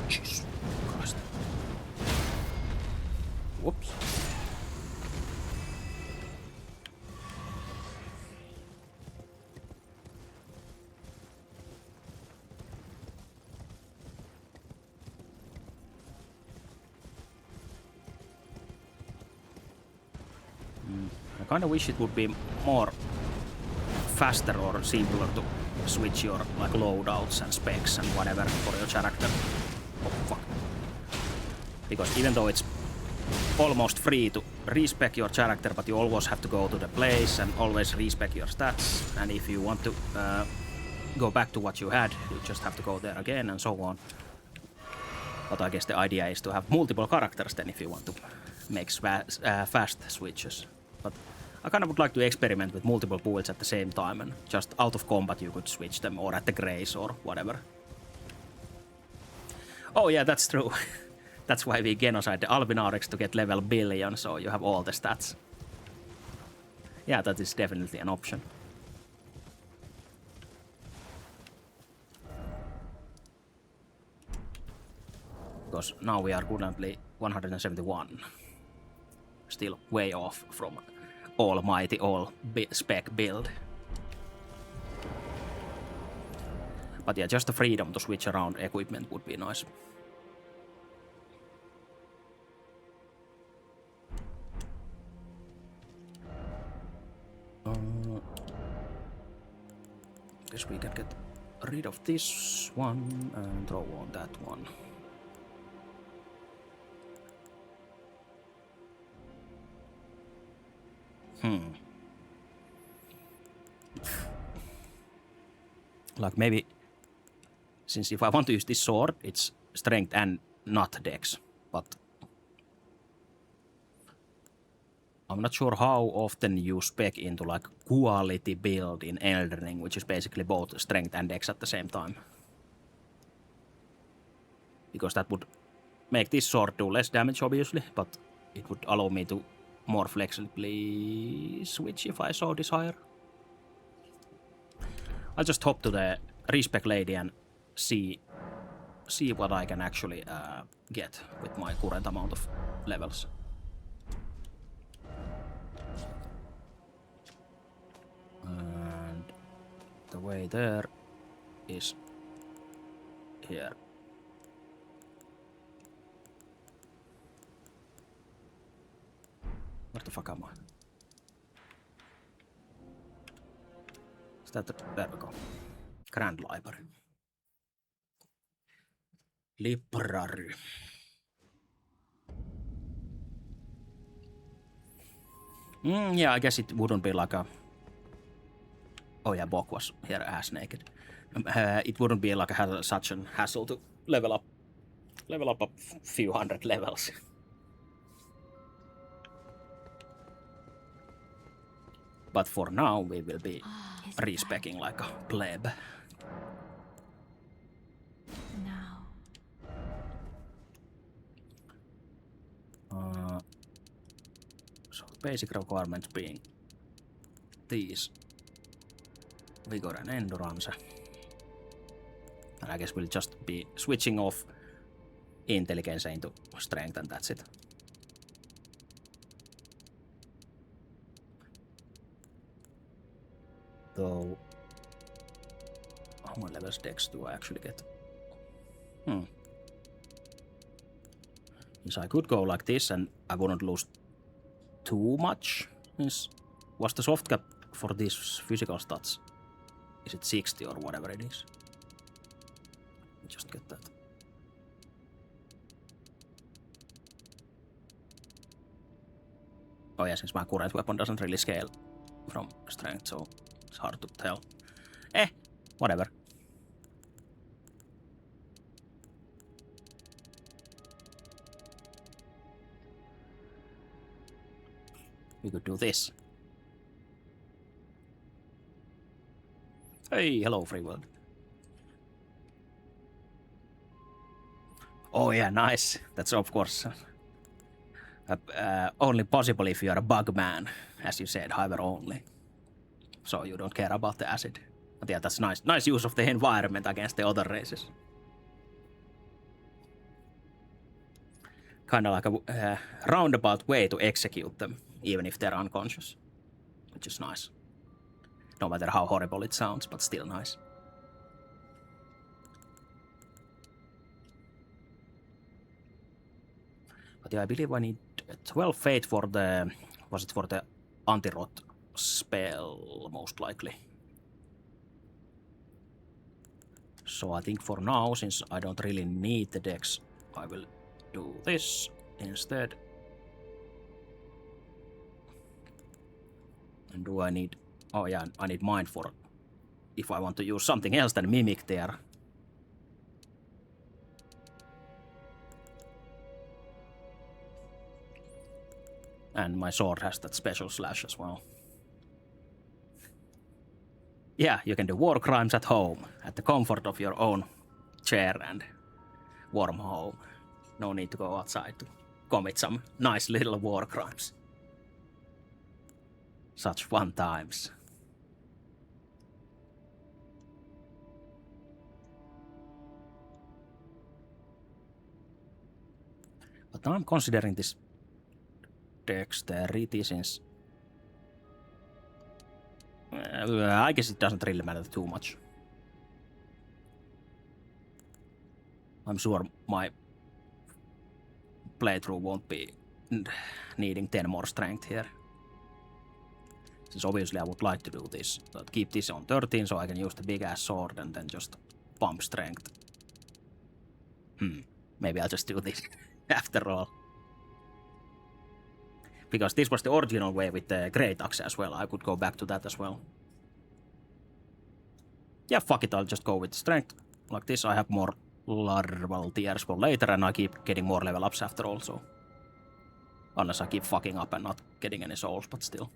Jesus Christ. Whoops. I kind of wish it would be more faster or simpler to switch your like loadouts and specs and whatever for your character. Oh fuck. Because even though it's almost free to respec your character, but you always have to go to the place and always respec your stats, and if you want to go back to what you had, you just have to go there again and so on. But I guess the idea is to have multiple characters then if you want to make fast switches. But I kind of would like to experiment with multiple builds at the same time, and just out of combat you could switch them, or at the grace or whatever. Oh yeah, that's true. That's why we genocide the Albinaurics to get level billion, so you have all the stats. Yeah, that is definitely an option. Because now we are currently 171. Still way off from almighty all-spec build. But yeah, just the freedom to switch around equipment would be nice. Guess we can get rid of this one and throw on that one. Like maybe, since if I want to use this sword, it's strength and not dex, but I'm not sure how often you spec into like quality build in Elden Ring, which is basically both strength and dex at the same time. Because that would make this sword do less damage, obviously, but it would allow me to more flexibly switch if I so desire. I'll just hop to the respec lady and see what I can actually get with my current amount of levels. And the way there is here. Where the fuck am I? Is that there we go. Grand Library. Library. Yeah, I guess it wouldn't be like a... Oh yeah, Bok was here ass naked. It wouldn't be like such a hassle to level up a few hundred levels. But for now, we will be respecing like a pleb. Now. So basic requirements being these: vigor and endurance. And I guess we'll just be switching off intelligence into strength, and that's it. Though, how many levels dex do I actually get? Yes, I could go like this and I wouldn't lose too much. Was the soft cap for these physical stats? Is it 60 or whatever it is? Let me just get that. Oh yeah, since my current weapon doesn't really scale from strength, so it's hard to tell. Whatever. We could do this. Hey, hello, free world. Oh yeah, nice. That's of course only possible if you are a bug man, as you said, however only. So you don't care about the acid. But yeah, that's nice. Nice use of the environment against the other races. Kind of like a roundabout way to execute them, even if they're unconscious. Which is nice. No matter how horrible it sounds, but still nice. But yeah, I believe I need 12 fate for the... Was it for the anti-rot spell, most likely. So I think for now, since I don't really need the dex, I will do this instead. And do I need... Oh yeah, I need mind for... if I want to use something else than Mimic there. And my sword has that special slash as well. Yeah, you can do war crimes at home, at the comfort of your own chair and warm home. No need to go outside to commit some nice little war crimes. Such fun times. But now I'm considering this dexterity since... I guess it doesn't really matter too much. I'm sure my playthrough won't be needing 10 more strength here. Since obviously I would like to do this. But keep this on 13 so I can use the big ass sword and then just pump strength. Maybe I'll just do this after all. Because this was the original way with the Great Axe as well. I could go back to that as well. Yeah, fuck it, I'll just go with strength. Like this, I have more larval tiers for later and I keep getting more level ups after all, so... Unless I keep fucking up and not getting any souls, but still.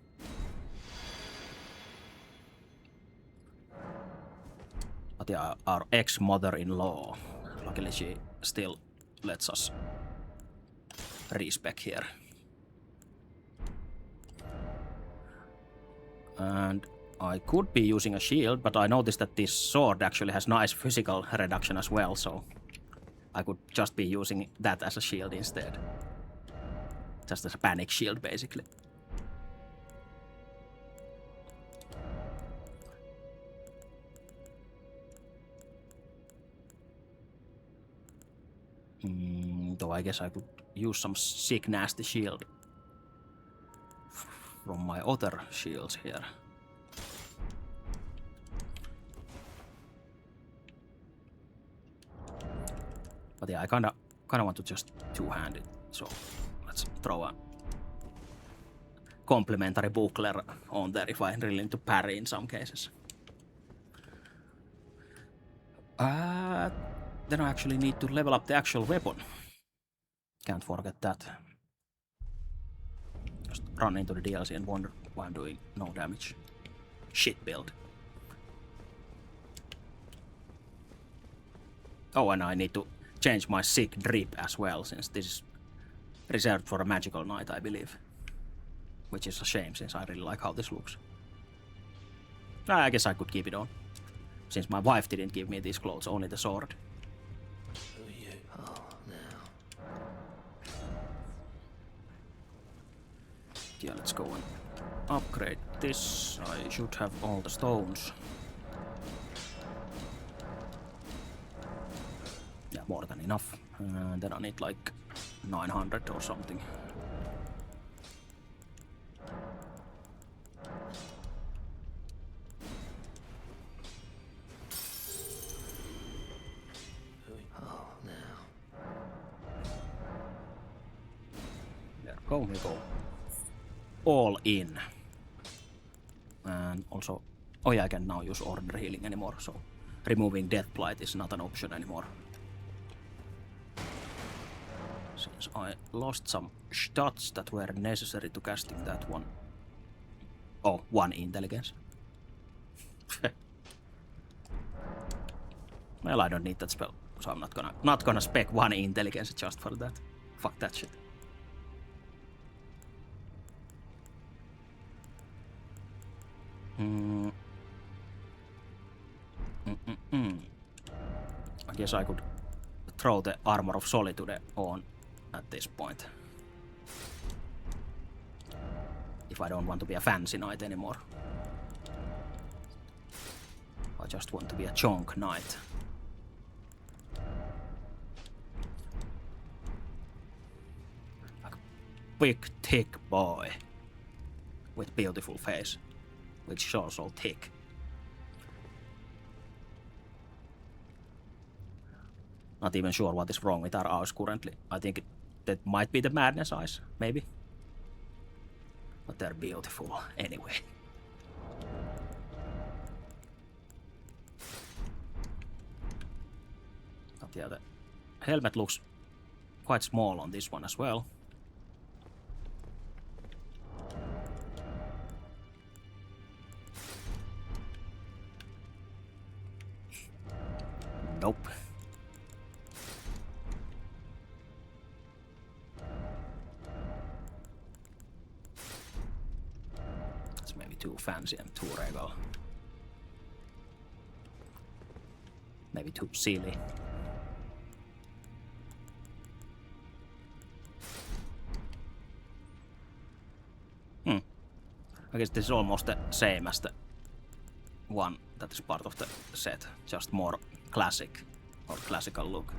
But yeah, our ex-mother-in-law, luckily she still lets us respec here. And I could be using a shield, but I noticed that this sword actually has nice physical reduction as well, so I could just be using that as a shield instead. Just as a panic shield, basically. Though I guess I could use some sick nasty shield from my other shields here. But yeah, I kinda want to just two-hand it, so let's throw a complementary buckler on there if I really need to parry in some cases. Then I actually need to level up the actual weapon. Can't forget that. Just run into the DLC and wonder why I'm doing no damage. Shit build. Oh, and I need to change my sick drip as well, since this is reserved for a magical knight, I believe. Which is a shame, since I really like how this looks. I guess I could keep it on, since my wife didn't give me these clothes, only the sword. Yeah, let's go and upgrade this. I should have all the stones. Yeah, more than enough. And then I need like 900 or something. There we go. All in. And also, oh yeah, I can now use ordinary healing anymore, so removing Death Blight is not an option anymore. Since I lost some stats that were necessary to casting that one. Oh, 1 intelligence. Well, I don't need that spell, so I'm not gonna spec 1 intelligence just for that. Fuck that shit. I guess I could throw the Armor of Solitude on at this point. If I don't want to be a fancy knight anymore. I just want to be a chonk knight. Like a big, thick boy. with beautiful face, which shows all thick. Not even sure what is wrong with our eyes currently. I think that might be the madness eyes, maybe. But they're beautiful anyway. But yeah, the helmet looks quite small on this one as well. Nope. It's maybe too fancy and too regal. Maybe too silly. I guess this is almost the same as the one that is part of the set, just more classic or classical look.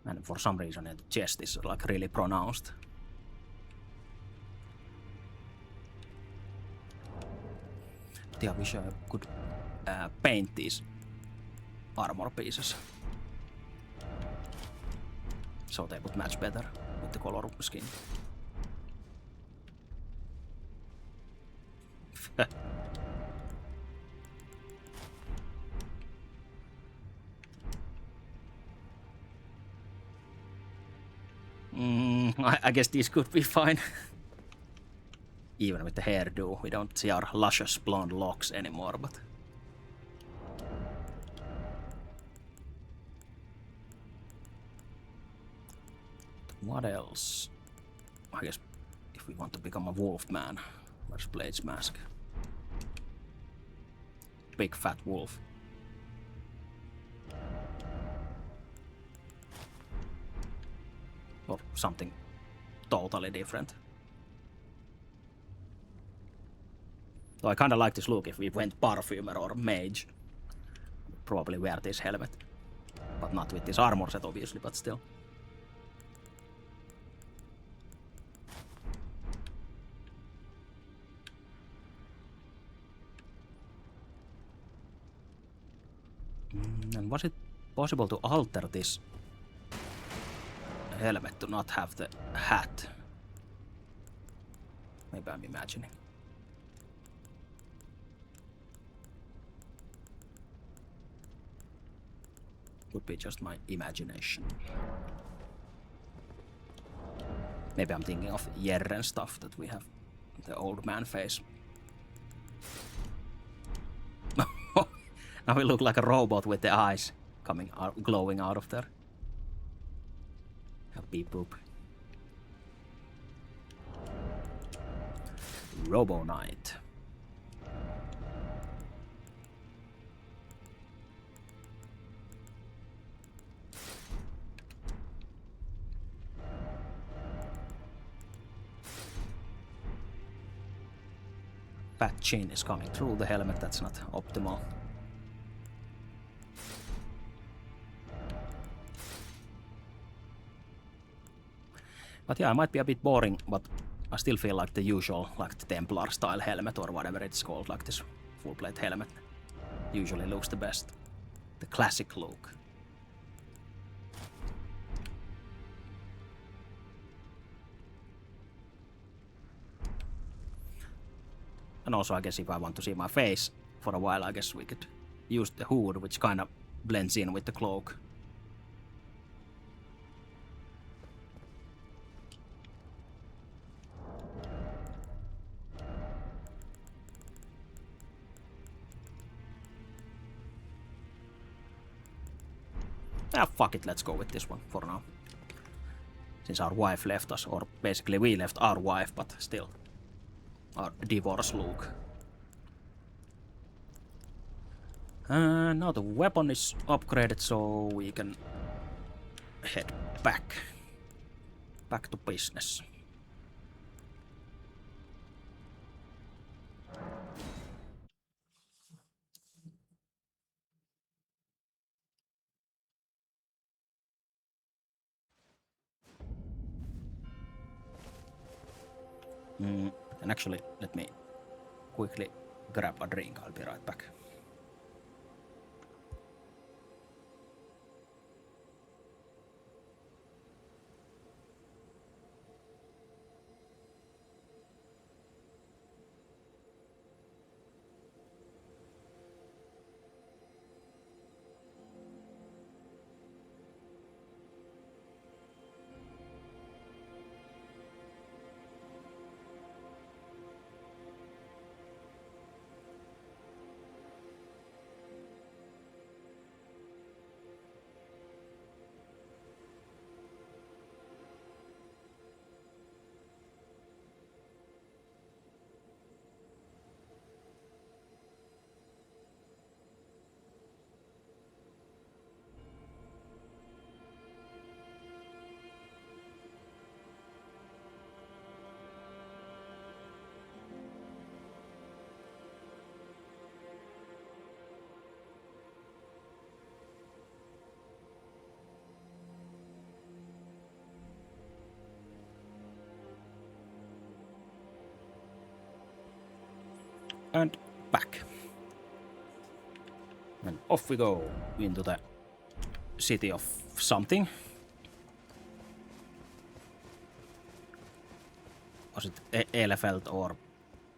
And for some reason the chest is like really pronounced. But yeah, wish I could paint these armor pieces, so they would match better with the color of the skin. I guess these could be fine. Even with the hairdo, we don't see our luscious blonde locks anymore, but... What else? I guess if we want to become a wolf man, where's Blade's mask? Big fat wolf. Or something totally different. So I kinda like this look if we went perfumer or mage. We'd probably wear this helmet. But not with this armor set obviously, but still. And was it possible to alter this helmet to not have the hat? Maybe I'm imagining. Could be just my imagination. Maybe I'm thinking of Jerren stuff that we have. The old man face. Now we look like a robot with the eyes coming out, glowing out of there. A beep boop. Robo Knight. Fat chin is coming through the helmet, that's not optimal. But yeah, it might be a bit boring, but I still feel like the usual, like the Templar style helmet or whatever it's called, like this full plate helmet, usually looks the best. The classic look. And also, I guess if I want to see my face for a while, I guess we could use the hood, which kind of blends in with the cloak. Ah, fuck it, let's go with this one for now. Since our wife left us, or basically we left our wife, but still. Our divorce look. Now the weapon is upgraded, so we can head back. Back to business. And actually, let me quickly grab a drink. I'll be right back. And back. And off we go into the city of something. Was it Elefeld or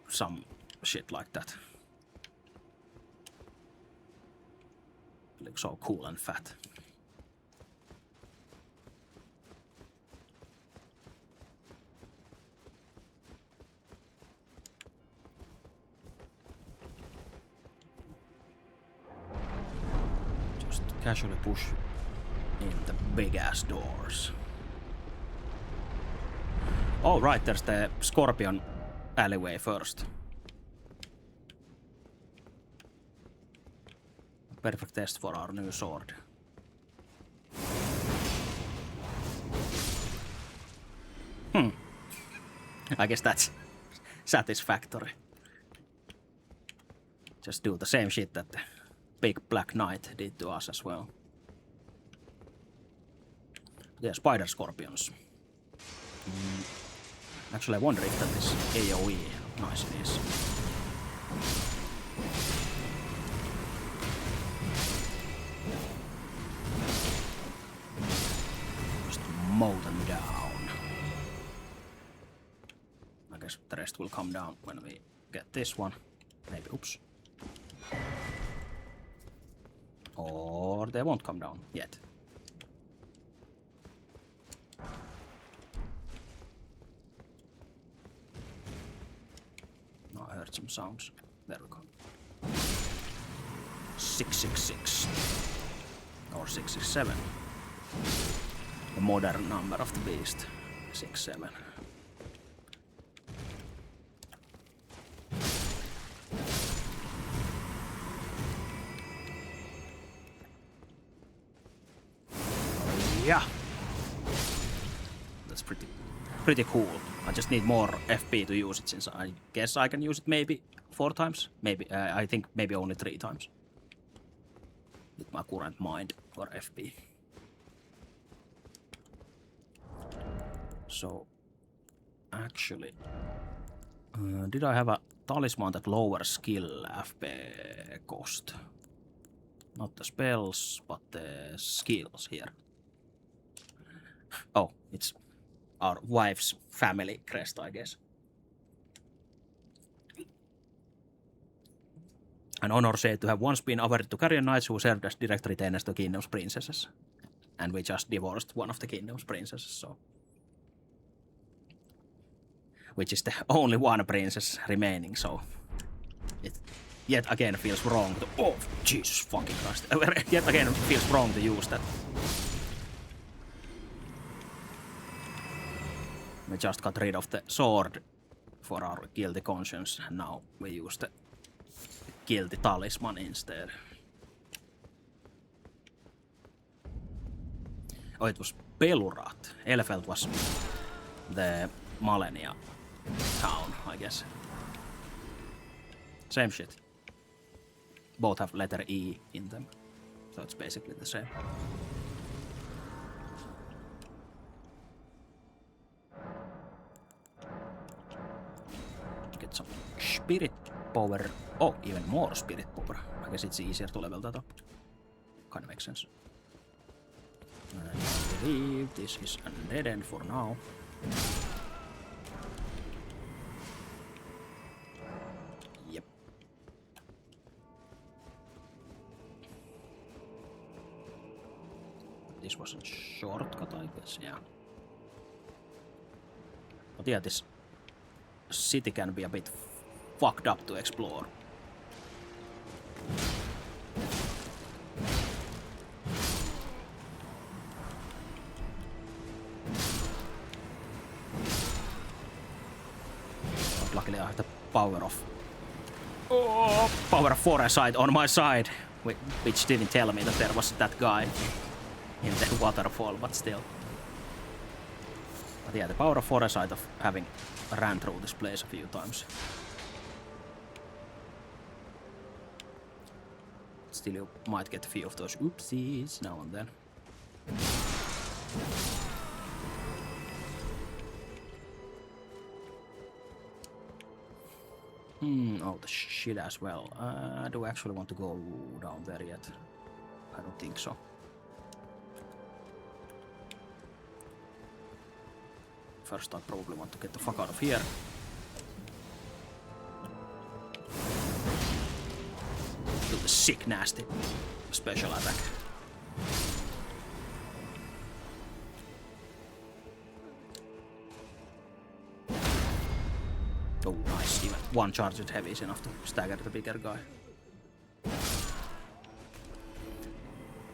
some shit like that? Looks so cool and fat. Just casually push in the big ass doors. Oh right, there's the scorpion alleyway first. Perfect test for our new sword. I guess that's satisfactory. Just do the same shit that the big black knight did to us as well. Yeah, spider scorpions. Actually, I wonder if that is AoE. Nice it is. Just mow them down. I guess the rest will come down when we get this one. Maybe, oops. Or they won't come down yet. No, I heard some sounds. There we go. 666. Or 667. The modern number of the beast. 67. Yeah. That's pretty cool. I just need more FP to use it, since I guess I can use it maybe 4 times. Maybe, I think maybe only 3 times. With my current mind for FP. So, actually, did I have a talisman that lowers skill FP cost? Not the spells, but the skills here. Oh, it's our wife's family crest, I guess. An honor said to have once been offered to Carrion knights who served as direct retainers to Kingdom's princesses. And we just divorced one of the Kingdom's princesses, so... Which is the only one princess remaining, so... It yet again feels wrong to... Oh, Jesus fucking Christ. Yet again feels wrong to use that. We just got rid of the sword for our guilty conscience, and now we use the guilty talisman instead. Oh, it was Pelurat. Elefeld was the Malenia town, I guess. Same shit. Both have letter E in them, so it's basically the same. get some spirit power. Oh, even more spirit power. I guess it's easier to level that up. Kind of makes sense. And I believe this is a dead end for now. Yep. This was a shortcut, I guess, yeah. But yeah, this city can be a bit fucked up to explore. But luckily I have the power of foresight on my side, which didn't tell me that there was that guy in the waterfall, but still. But yeah, the power of foresight of having ran through this place a few times. Still, you might get a few of those oopsies now and then. Oh, the shit as well. Do I actually want to go down there yet? I don't think so. First, I probably want to get the fuck out of here. Do the sick, nasty special attack. Oh, nice. Even one charged heavy is enough to stagger the bigger guy.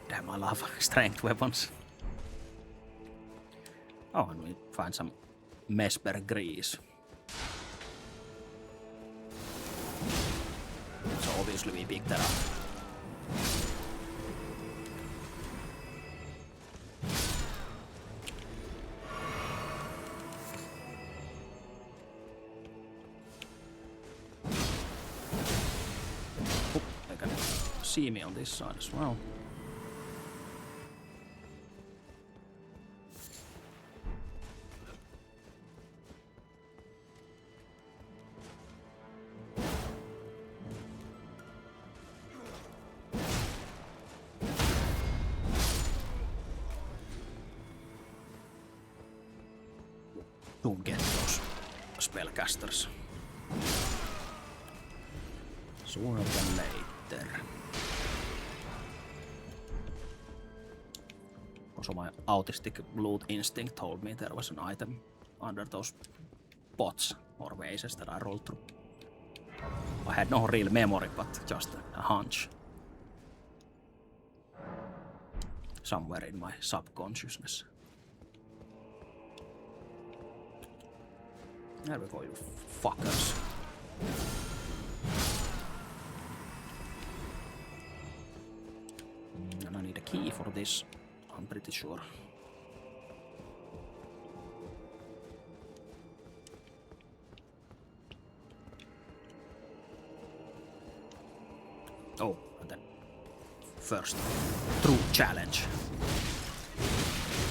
Damn, I love strength weapons. Oh, and we find some Mesper grease. So obviously we picked that up. Oh, they can see me on this side as well. Don't get those spellcasters. Sooner than later. Also my autistic loot instinct told me there was an item under those pots or vases that I rolled through. I had no real memory, but just a hunch. Somewhere in my subconsciousness. There we go, you fuckers. And I need a key for this, I'm pretty sure. Oh, and then first, true challenge.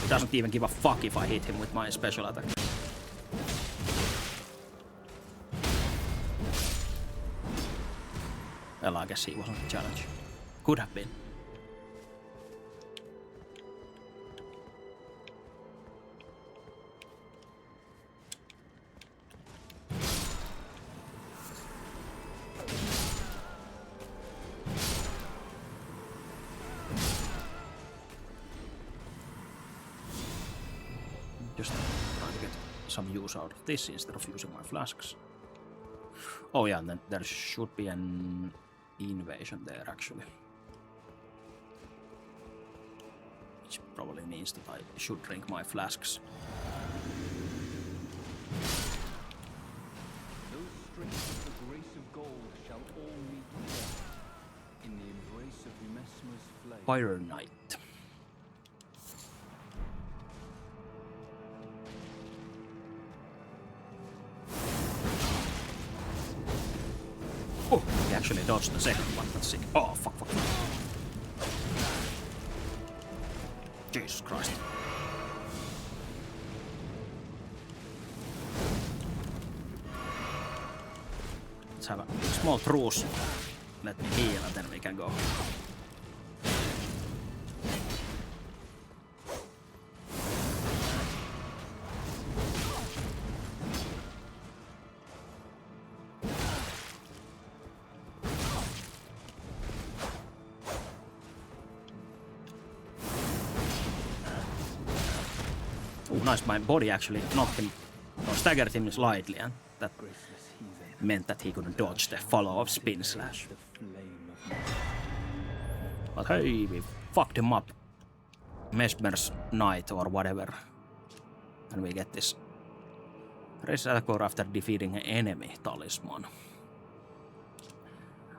He doesn't even give a fuck if I hit him with my special attack. Well, I guess he wasn't a challenge. Could have been. Just trying to get some use out of this instead of using my flasks. Oh yeah, and then there should be an invasion there actually. Which probably means that I should drink my flasks. Those strings of the grace of gold shall all meet together in the embrace of Mesmer's flame. Fire Knight. Oh, he actually dodged the second one, that's sick. Oh, fuck. Jesus Christ. have a small truce. Let me heal and then we can go. Oh, nice. My body actually knocked him or staggered him slightly, and that Graceless heathen. meant that he couldn't dodge the follow-up spin slash. The flame of But hey, we fucked him up. Mesmer's Knight or whatever. And we get this race attack after defeating an enemy talisman.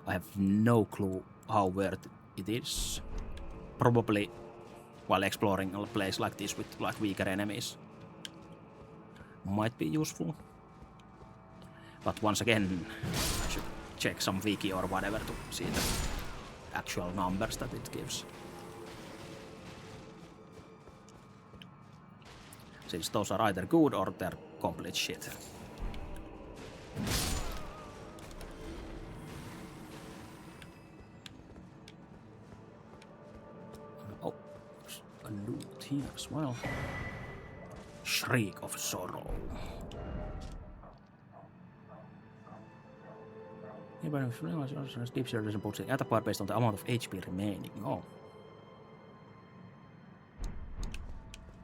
I have no clue how worth it is. Probably while exploring a place like this with like weaker enemies. Might be useful. But once again, I should check some wiki or whatever to see the actual numbers that it gives. Since those are either good or they're complete shit. Oh, a loot here as well. Shriek of Sorrow. Even if deep zero doesn't put the attack bar based on the amount of HP remaining. Oh.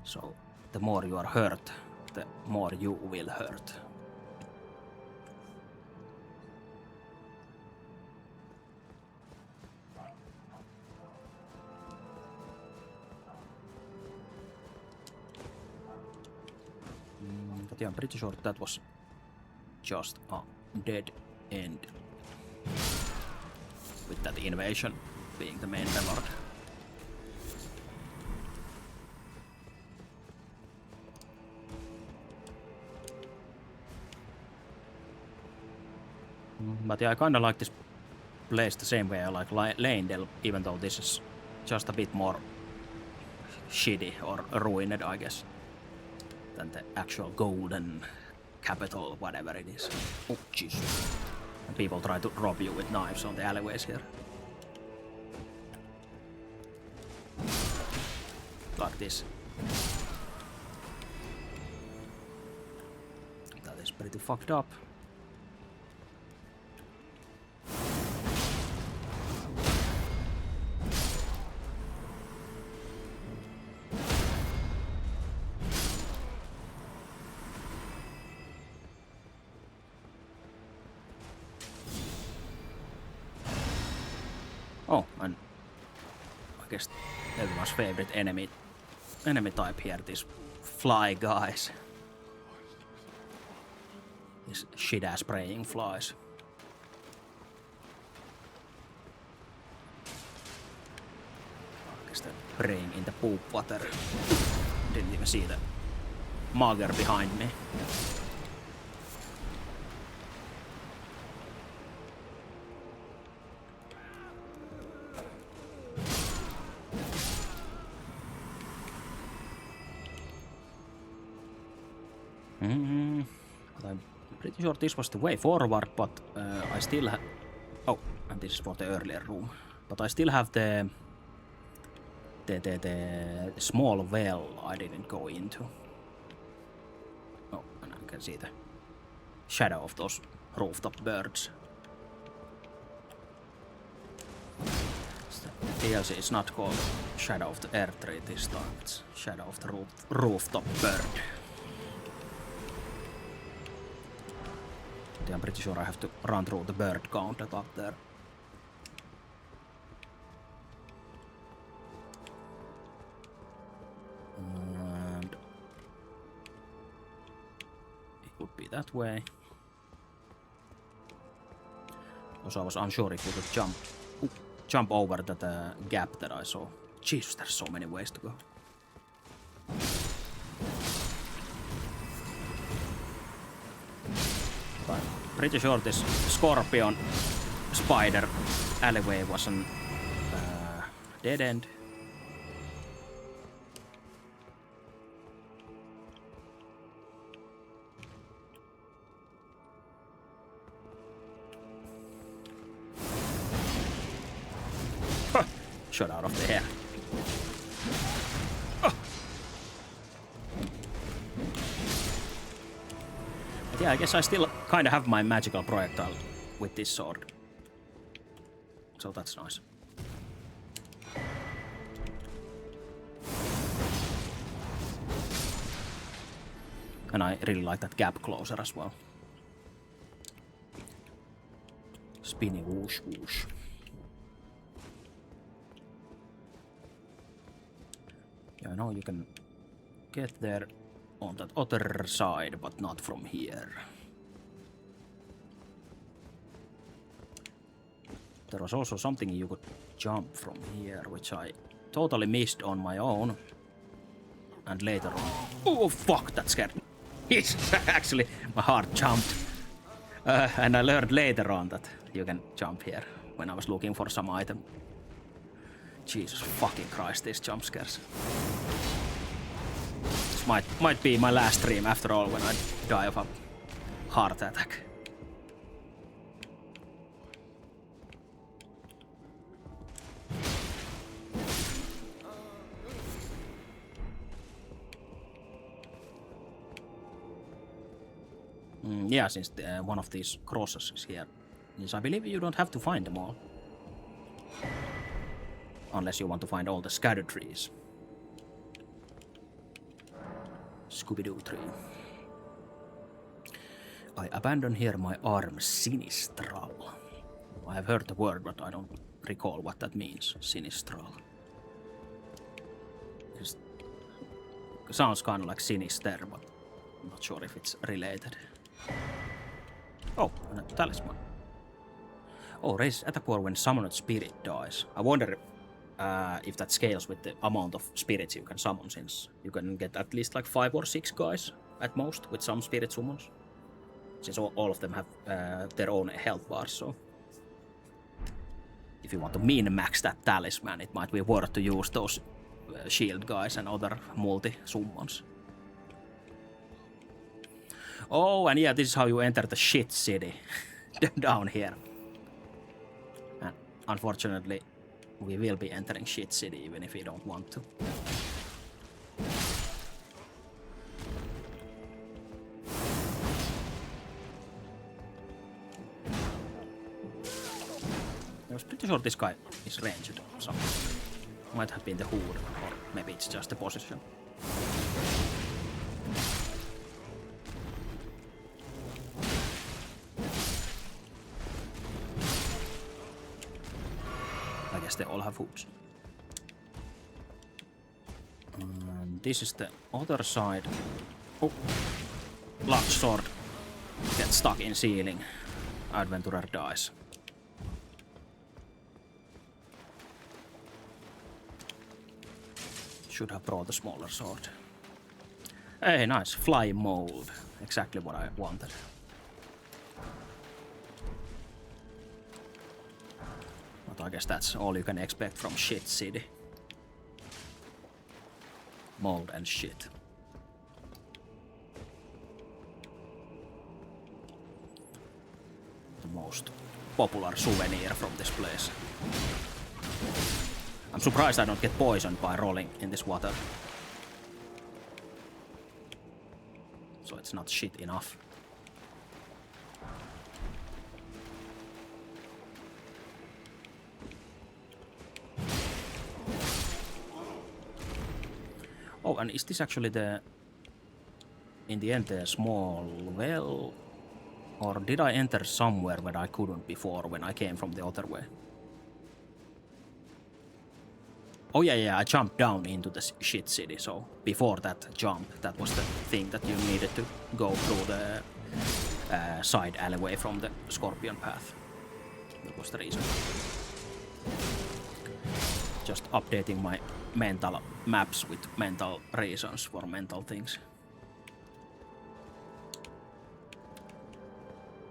So, the more you are hurt, the more you will hurt. But yeah, I'm pretty sure that was just a dead end. With that invasion being the main reward. But yeah, I kinda like this place the same way I like Leyndell, even though this is just a bit more shitty or ruined, I guess, than the actual golden capital, whatever it is. Oh, Jesus. And people try to rob you with knives on the alleyways here. Like this. That is pretty fucked up. Oh, and I guess everyone's favorite enemy type here, these fly guys. These shit-ass praying flies. I guess they're praying in the poop water. Didn't even see the mugger behind me. I'm pretty sure this was the way forward, but I still have... Oh, and this is for the earlier room. But I still have the small well I didn't go into. Oh, and I can see the shadow of those rooftop birds. The DLC is not called Shadow of the Earth Tree this time, it's Shadow of the Rooftop Bird. I'm pretty sure I have to run through the bird count up there. And it would be that way. Also, I was unsure if you could jump over that gap that I saw. Jesus, there's so many ways to go. But pretty sure this scorpion spider alleyway was an dead end. shot out of the air. But yeah, I guess I still kind of have my magical projectile with this sword. So that's nice. And I really like that gap closer as well. Spinny whoosh whoosh. Yeah, I know you can get there on that other side, but not from here. There was also something you could jump from here, which I totally missed on my own. And later on... Oh, fuck, that scared me. Actually, my heart jumped. And I learned later on that you can jump here when I was looking for some item. Jesus fucking Christ, these jump scares. This might be my last stream after all when I die of a heart attack. Yeah, since one of these crosses is here. Yes, I believe you don't have to find them all. Unless you want to find all the scattered trees. Scooby-Doo tree. I abandon here my arm Sinistral. I have heard the word, but I don't recall what that means. Sinistral. It sounds kind of like sinister, but I'm not sure if it's related. Oh, and a talisman. Oh, raise attack power when summoned spirit dies. I wonder if that scales with the amount of spirits you can summon, since you can get at least like 5 or 6 guys at most with some spirit summons. Since all of them have their own health bars, so... If you want to min-max that talisman, it might be worth to use those shield guys and other multi-summons. Oh, and yeah, this is how you enter the shit city. Down here. And unfortunately, we will be entering shit city even if we don't want to. I was pretty sure this guy is ranged, so might have been the hood, or maybe it's just the position. I guess they all have hoods. And this is the other side. Oh, large sword gets stuck in ceiling. Adventurer dies. Should have brought a smaller sword. Hey, nice. Fly mold. Exactly what I wanted. But I guess that's all you can expect from shit city. Mold and shit. The most popular souvenir from this place. I'm surprised I don't get poisoned by rolling in this water. So it's not shit enough. Oh, and is this actually the... in the end, the small well? Or did I enter somewhere where I couldn't before when I came from the other way? Oh yeah, I jumped down into the shit city, so before that jump, that was the thing that you needed to go through the side alleyway from the Scorpion path. That was the reason. Just updating my mental maps with mental reasons for mental things.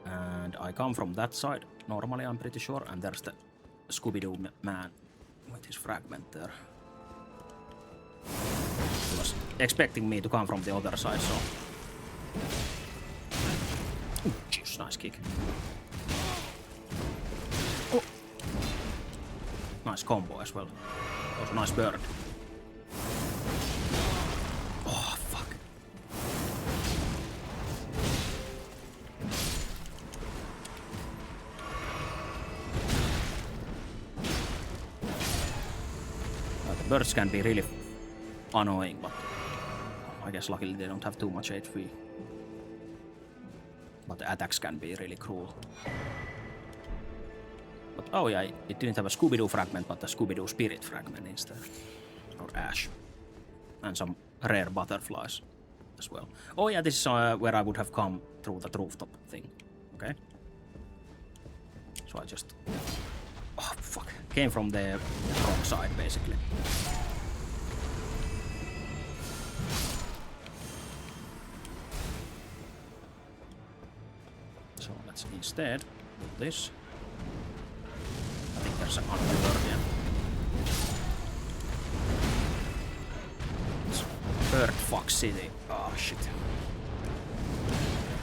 And I come from that side, normally I'm pretty sure, and there's the Scooby-Doo man with his fragment there. He was expecting me to come from the other side, so... Ooh, jeez, nice kick. Oh. nice combo as well. Also nice bird. Oh, fuck. The birds can be really annoying, but I guess luckily they don't have too much HP. But the attacks can be really cruel. But oh yeah, it didn't have a Scooby-Doo fragment, but a Scooby-Doo spirit fragment instead. Or ash. And some rare butterflies as well. Oh yeah, this is where I would have come through the rooftop thing. Okay. So I just... Oh, fuck. Came from the wrong side, basically. So let's instead do this. I think there's another bird, yeah. It's Bird Fuck City. Oh shit.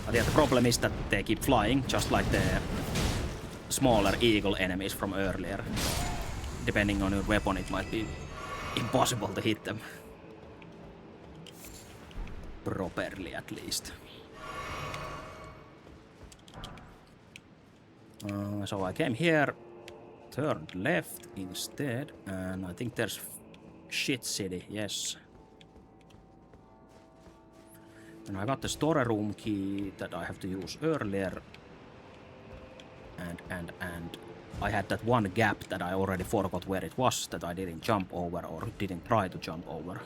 But yeah, the problem is that they keep flying, just like the smaller eagle enemies from earlier. Depending on your weapon, it might be impossible to hit them. Properly, at least. So I came here, turned left instead, and I think there's Shit City, yes. And I got the storeroom key that I have to use earlier. And I had that one gap that I already forgot where it was, that I didn't jump over or didn't try to jump over.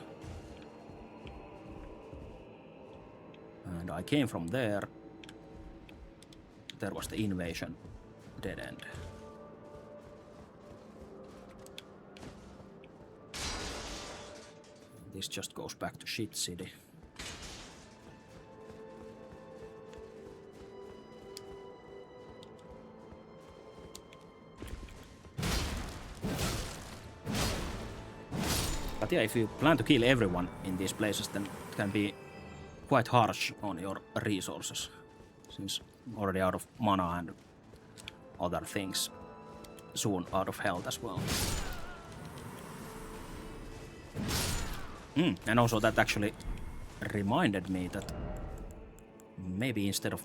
And I came from there. There was the invasion. Dead end. This just goes back to Shit City. But yeah, if you plan to kill everyone in these places, then it can be quite harsh on your resources, since I'm already out of mana and other things, soon out of health as well. And also that actually reminded me that maybe instead of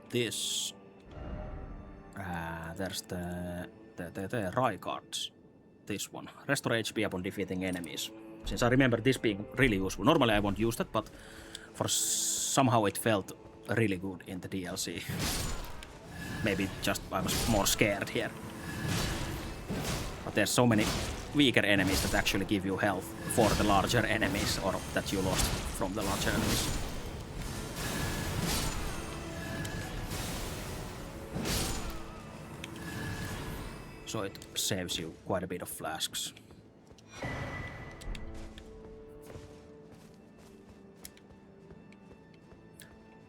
this, there's the Rai cards. This one. Restore HP upon defeating enemies. Since I remember this being really useful. Normally I won't use that, but for somehow it felt really good in the DLC. Maybe just I was more scared here. But there's so many weaker enemies that actually give you health for the larger enemies, or that you lost from the larger enemies. So it saves you quite a bit of flasks.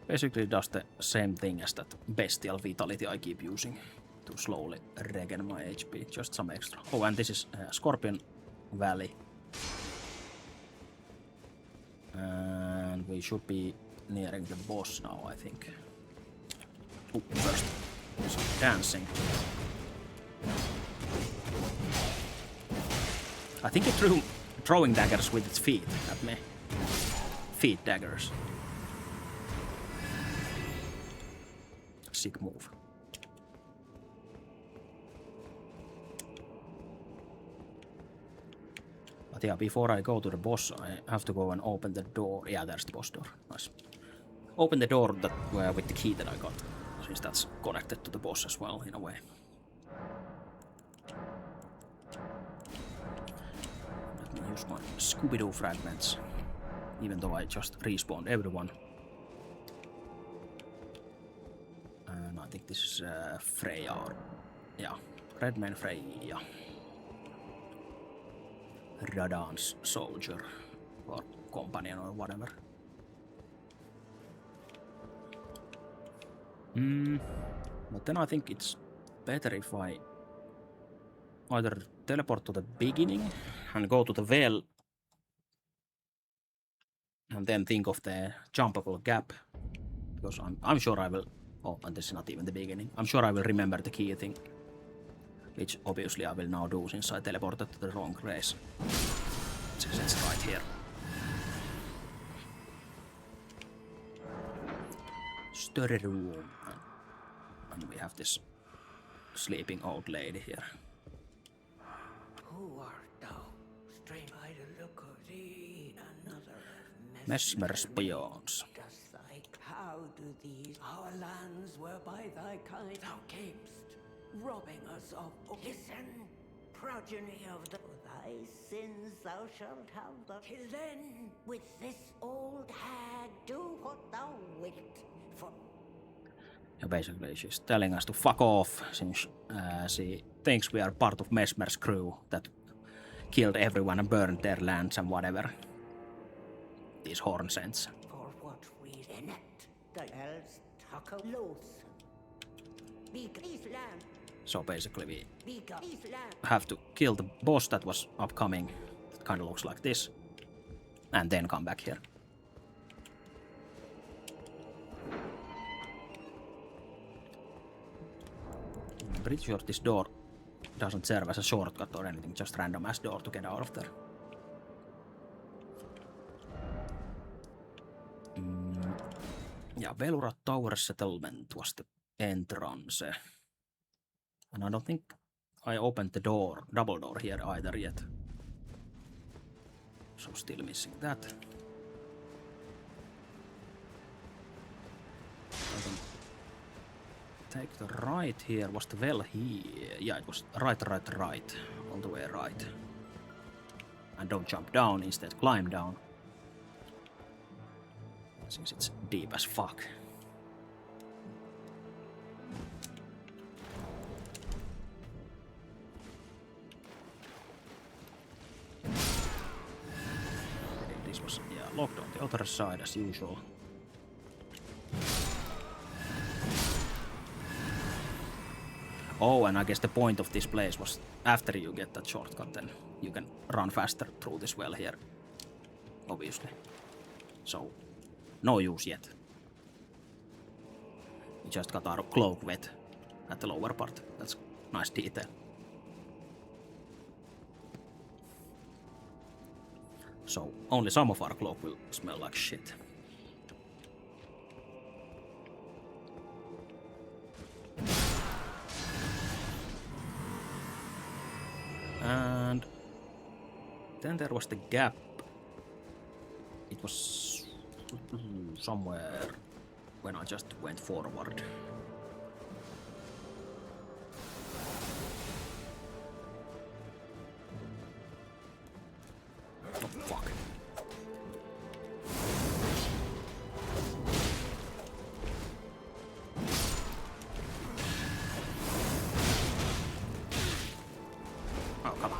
Basically does the same thing as that bestial vitality I keep using to slowly regen my HP, just some extra. Oh, and this is Scorpion Valley. And we should be nearing the boss now, I think. Oh, first, some dancing. I think it threw throwing daggers with its feet at me. Feet daggers. Sick move. But yeah, before I go to the boss, I have to go and open the door. Yeah, there's the boss door. Nice. Open the door that with the key that I got, since that's connected to the boss as well, in a way. Let me use my Scooby-Doo fragments, even though I just respawned everyone. And I think this is Freya, or yeah, Redman Freya. Radan's soldier, or companion, or whatever. But then I think it's better if I either teleport to the beginning and go to the well and then think of the jumpable gap, because I'm sure I will. Oh, and this is not even the beginning. I'm sure I will remember the key thing Which obviously I will now do since I teleported to the wrong race. Since it's right here. Study room. And we have this sleeping old lady here. Who art thou? Strange by the look of thee, another of Mesmer's peons. does thy how do these our lands were by thy kind thou camest, robbing us of listen, progeny of the for thy sins thou shalt have the till then with this old hag do what thou wilt for Yeah, basically she's telling us to fuck off since she thinks we are part of Mesmer's crew that killed everyone and burned their lands and whatever. These horn scents. for what we enact the else tuck of loath. Be these land, So basically we be these land. have to kill the boss that was upcoming. It kind of looks like this. And then come back here. I'm pretty sure this door doesn't serve as a shortcut or anything, just random ass door to get out of there. Yeah, Velura Tower Settlement was the entrance. And I don't think I opened the door, double door here either yet. So still missing that. I can take the right here. Was the well here? Yeah, it was right. All the way right. And don't jump down, instead climb down. Since it's deep as fuck. This was, yeah, locked on the other side as usual. Oh, and I guess the point of this place was after you get that shortcut, then you can run faster through this well here. Obviously. So, no use yet. We just got our cloak wet at the lower part. That's nice detail. So, only some of our cloak will smell like shit. And then there was the gap. It was somewhere when I just went forward. Oh fuck. Oh, come on.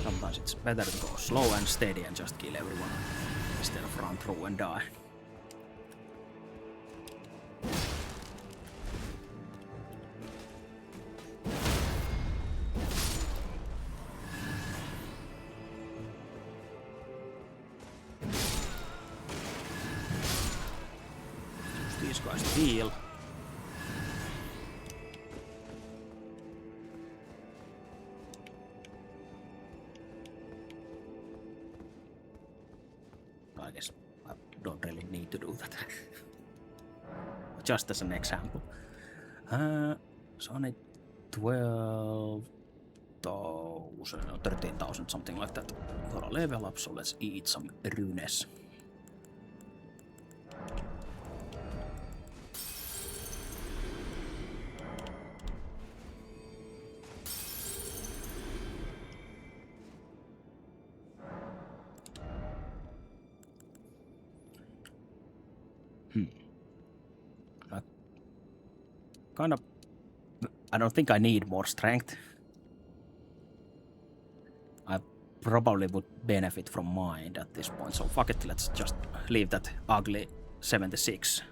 Sometimes it's better to go slow and steady and just kill everyone instead of run through and die. Use these guys to heal. I guess I don't really need to do that. Just as an example. So I need 12,000 or 13,000, something like that, for a level up. So let's eat some runes. I don't think I need more strength. I probably would benefit from mind at this point, so fuck it, let's just leave that ugly 76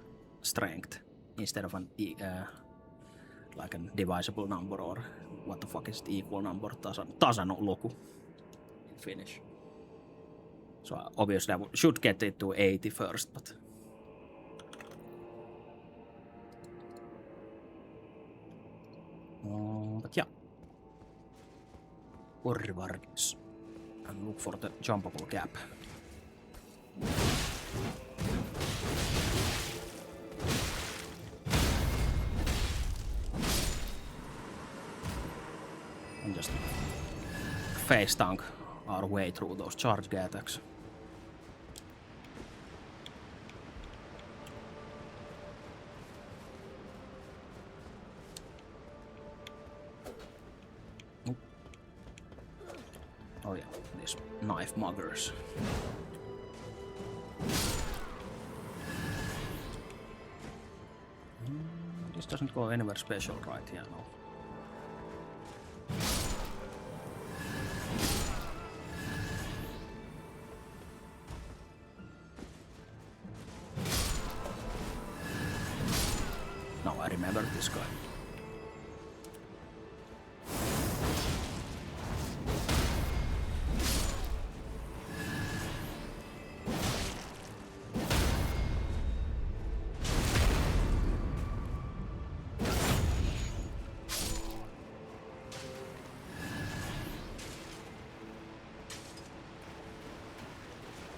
strength instead of an like a divisible number or what the fuck is it, equal number, tasan luku. finish. So obviously I should get it to 80 first, but... but yeah. Forwards. And look for the jumpable gap. And just face tank our way through those charge attacks. Oh yeah, these knife muggers. This doesn't go anywhere special right here, no. Now I remember this guy.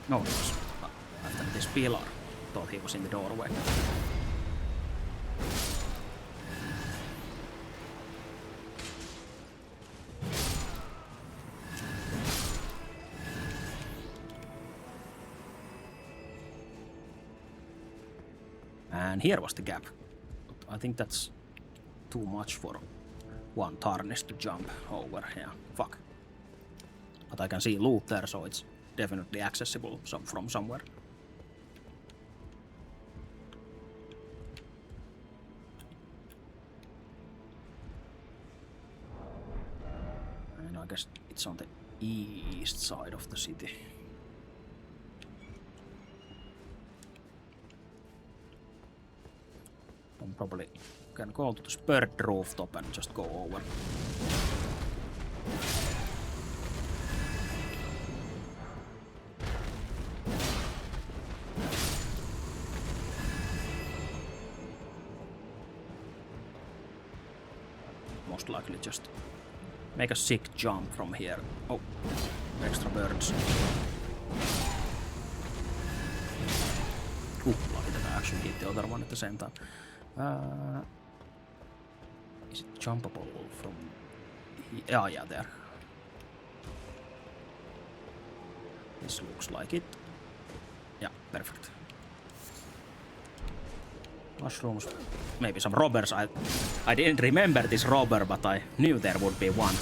No, it was after this pillar. Thought he was in the doorway. And here was the gap. But I think that's too much for one tarnish to jump over here. Fuck. But I can see loot there, so it's definitely accessible from somewhere. And I guess it's on the east side of the city. I'm probably can go to the spurred rooftop and just go over. Most likely just make a sick jump from here. Oh, extra birds. Lucky that I actually hit the other one at the same time. Is it jumpable from here? Oh, yeah, there. This looks like it. Yeah, perfect. Mushrooms. Maybe some robbers. I didn't remember this robber, but I knew there would be one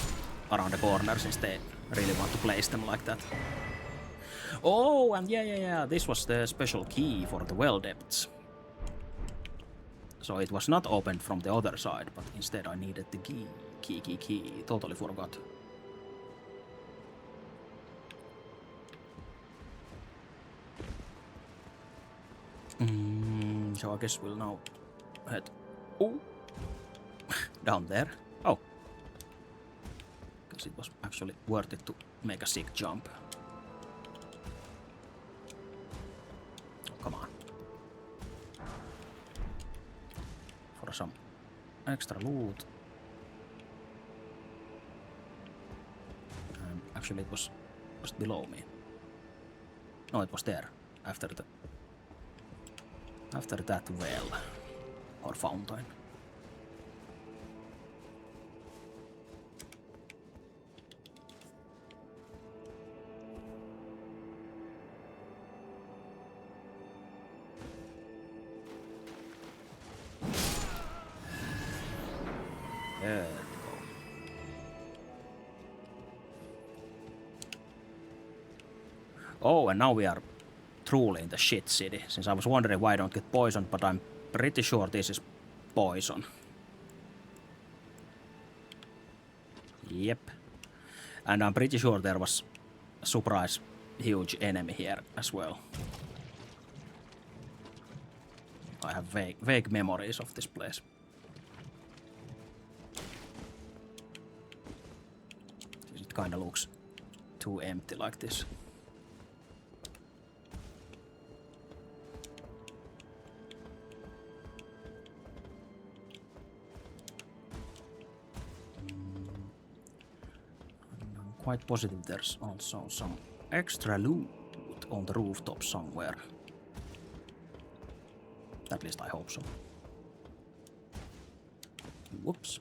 around the corner since they really want to place them like that. Oh, and yeah. This was the special key for the well depths. So it was not opened from the other side, but instead I needed the key. Totally forgot. So I guess we'll now head down there. Oh, because it was actually worth it to make a sick jump. Oh, come on. For some extra loot. Actually, it was below me. No, it was there after that well or fountain. There we go. Oh, and now we are truly in the shit city, since I was wondering why I don't get poisoned, but I'm pretty sure this is poison. Yep. And I'm pretty sure there was a surprise huge enemy here as well. I have vague memories of this place. It kinda looks too empty like this. I'm quite positive there's also some extra loot on the rooftop somewhere. At least I hope so. Whoops.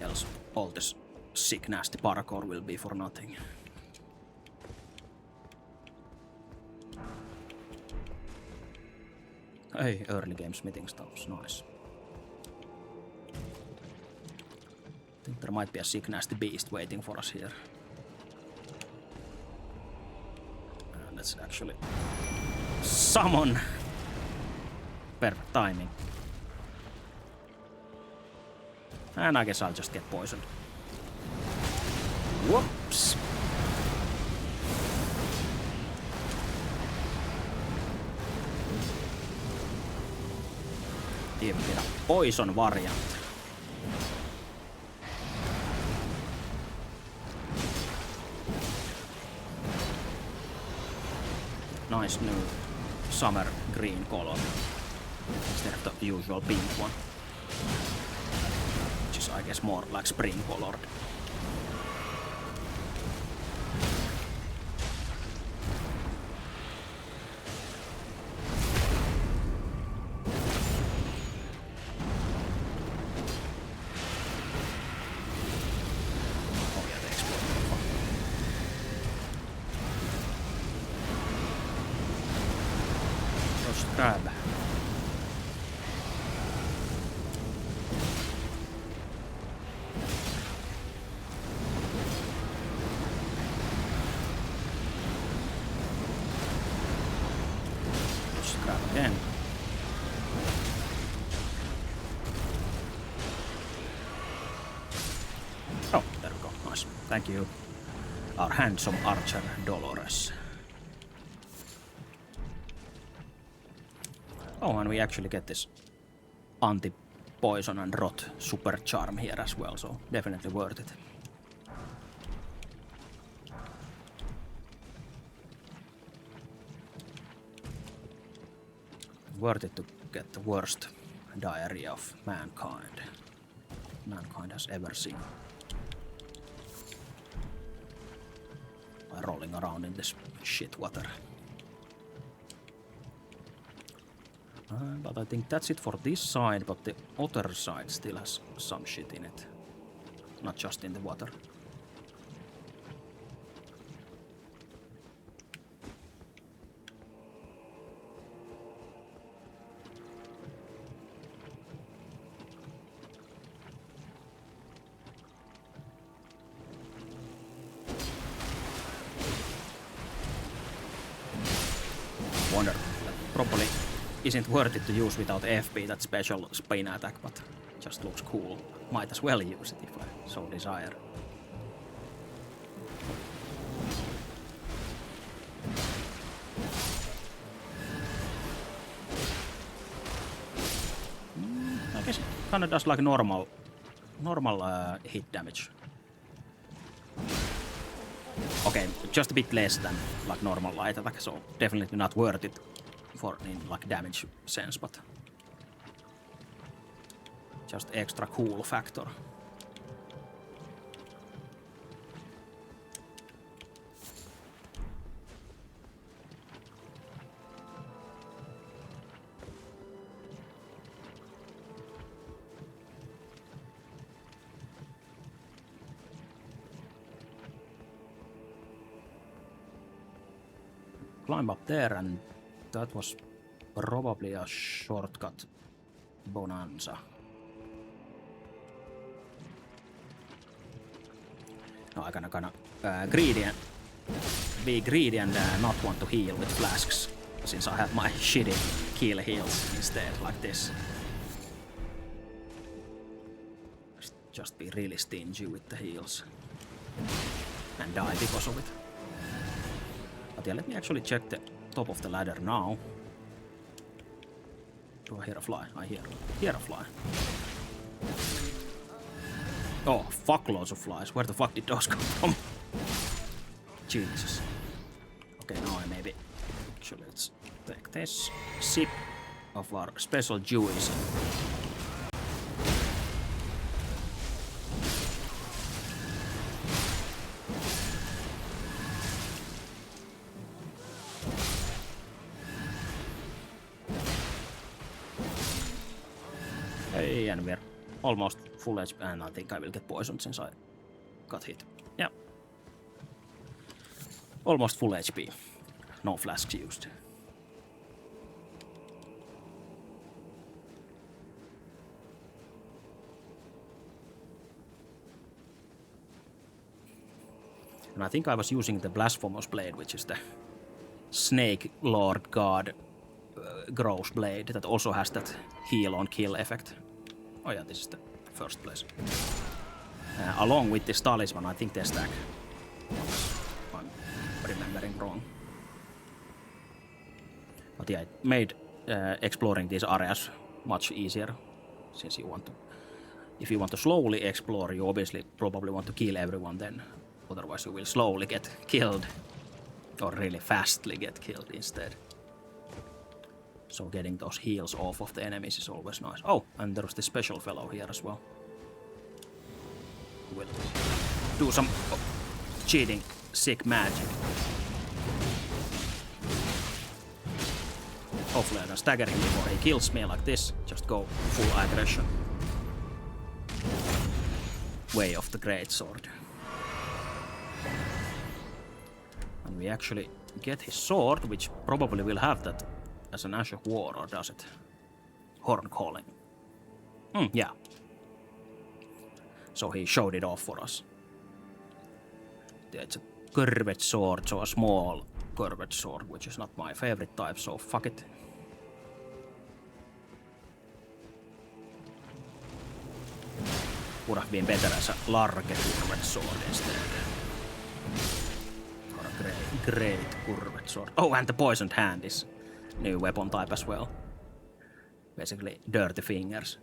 Else all this sick nasty parkour will be for nothing. Hey, early game smithing stuff's nice. I think there might be a sick nasty beast waiting for us here. Let's actually summon. Perfect timing. And I guess I'll just get poisoned. Whoops. Even a poison variant. Nice new summer green color instead of the usual pink one, which is I guess more like spring colored. Oh yeah, they explode. Just grab. Just grab again. Oh, there we go. Nice. Thank you. Our handsome archer Dolores. Oh, and we actually get this anti-poison and rot super charm here as well, so definitely worth it. Worth it to get the worst diarrhea of mankind has ever seen. By rolling around in this shit water. But I think that's it for this side, but the other side still has some shit in it. Not just in the water. Wonder probably isn't worth it to use without FP, that special spin attack, but just looks cool. Might as well use it if I so desire. I guess it kinda does like normal hit damage. Okay, just a bit less than like normal light attack, so definitely not worth it for in like damage sense, but just extra cool factor. Climb up there, and that was probably a shortcut bonanza. No, I kinda be greedy and not want to heal with flasks, since I have my shitty kill heals instead, like this. Just be really stingy with the heals and die because of it. But yeah, let me actually check the top of the ladder now. Do I hear a fly? I hear a fly. Oh, fuck loads of flies. Where the fuck did those come from? Jesus. Okay, now I maybe... Actually, let's take this sip of our special juice. Hey, and we're almost full HP, and I think I will get poisoned since I got hit. Yeah. Almost full HP. No flasks used. And I think I was using the Blasphemous Blade, which is the Snake Lord God Gross Blade that also has that heal on kill effect. Oh yeah, this is the first place. Along with this talisman, I think they stack. I'm remembering wrong. But yeah, it made exploring these areas much easier, since you want to... If you want to slowly explore, you obviously probably want to kill everyone then. Otherwise you will slowly get killed. Or really fastly get killed instead. So getting those heals off of the enemies is always nice. Oh, and there's this special fellow here as well. Who will do some cheating, sick magic. Hopefully I can stagger him before he kills me like this. Just go full aggression. Way of the great sword. And we actually get his sword, which probably will have that as an Ash of War, or does it? Horn Calling. Yeah. So he showed it off for us. It's a curved sword, so a small curved sword, which is not my favorite type, so fuck it. Would have been better as a large curved sword instead. Or a great curved sword. Oh, and the Poisoned Hand is new weapon type as well. Basically, dirty fingers.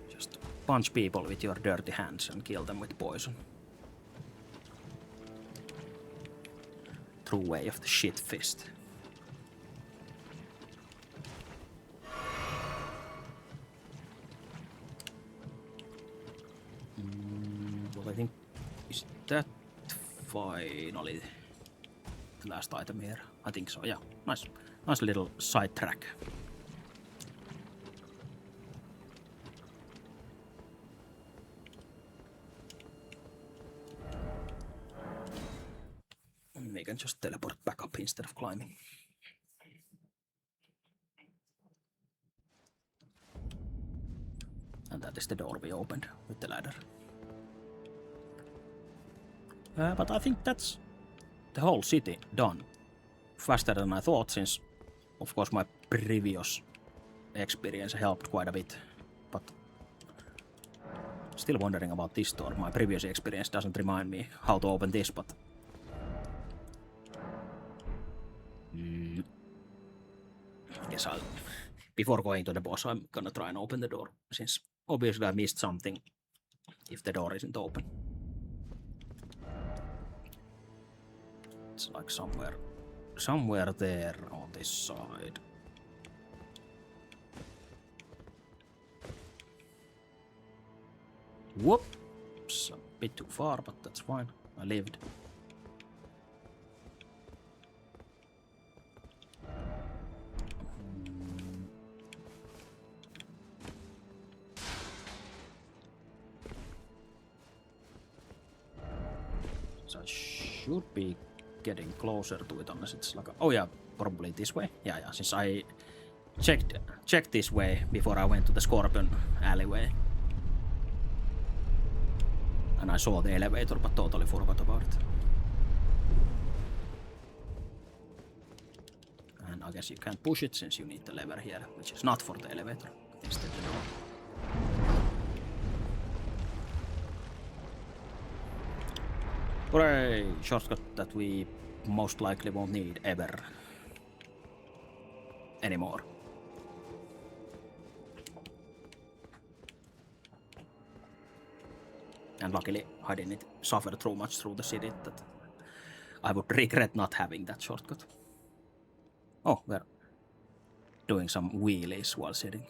Just punch people with your dirty hands and kill them with poison. True way of the shit fist. Well, I think... Is that finally the last item here? I think so, yeah. Nice little side track. We can just teleport back up instead of climbing. And that is the door we opened with the ladder. But I think that's the whole city done. Faster than I thought, since of course my previous experience helped quite a bit. But still wondering about this door. My previous experience doesn't remind me how to open this, but... I guess I'll... Before going to the boss, I'm gonna try and open the door, since obviously I missed something if the door isn't open. It's like somewhere there on this side. Whoops, a bit too far, but that's fine. I lived. So I should be getting closer to it unless it's like a... Oh yeah, probably this way. Yeah, since I checked this way before I went to the Scorpion alleyway. And I saw the elevator but totally forgot about it. And I guess you can't push it since you need the lever here, which is not for the elevator, instead the door. Hooray! Shortcut that we most likely won't need ever anymore. and luckily I didn't suffer too much through the city that I would regret not having that shortcut. Oh, we're doing some wheelies while sitting.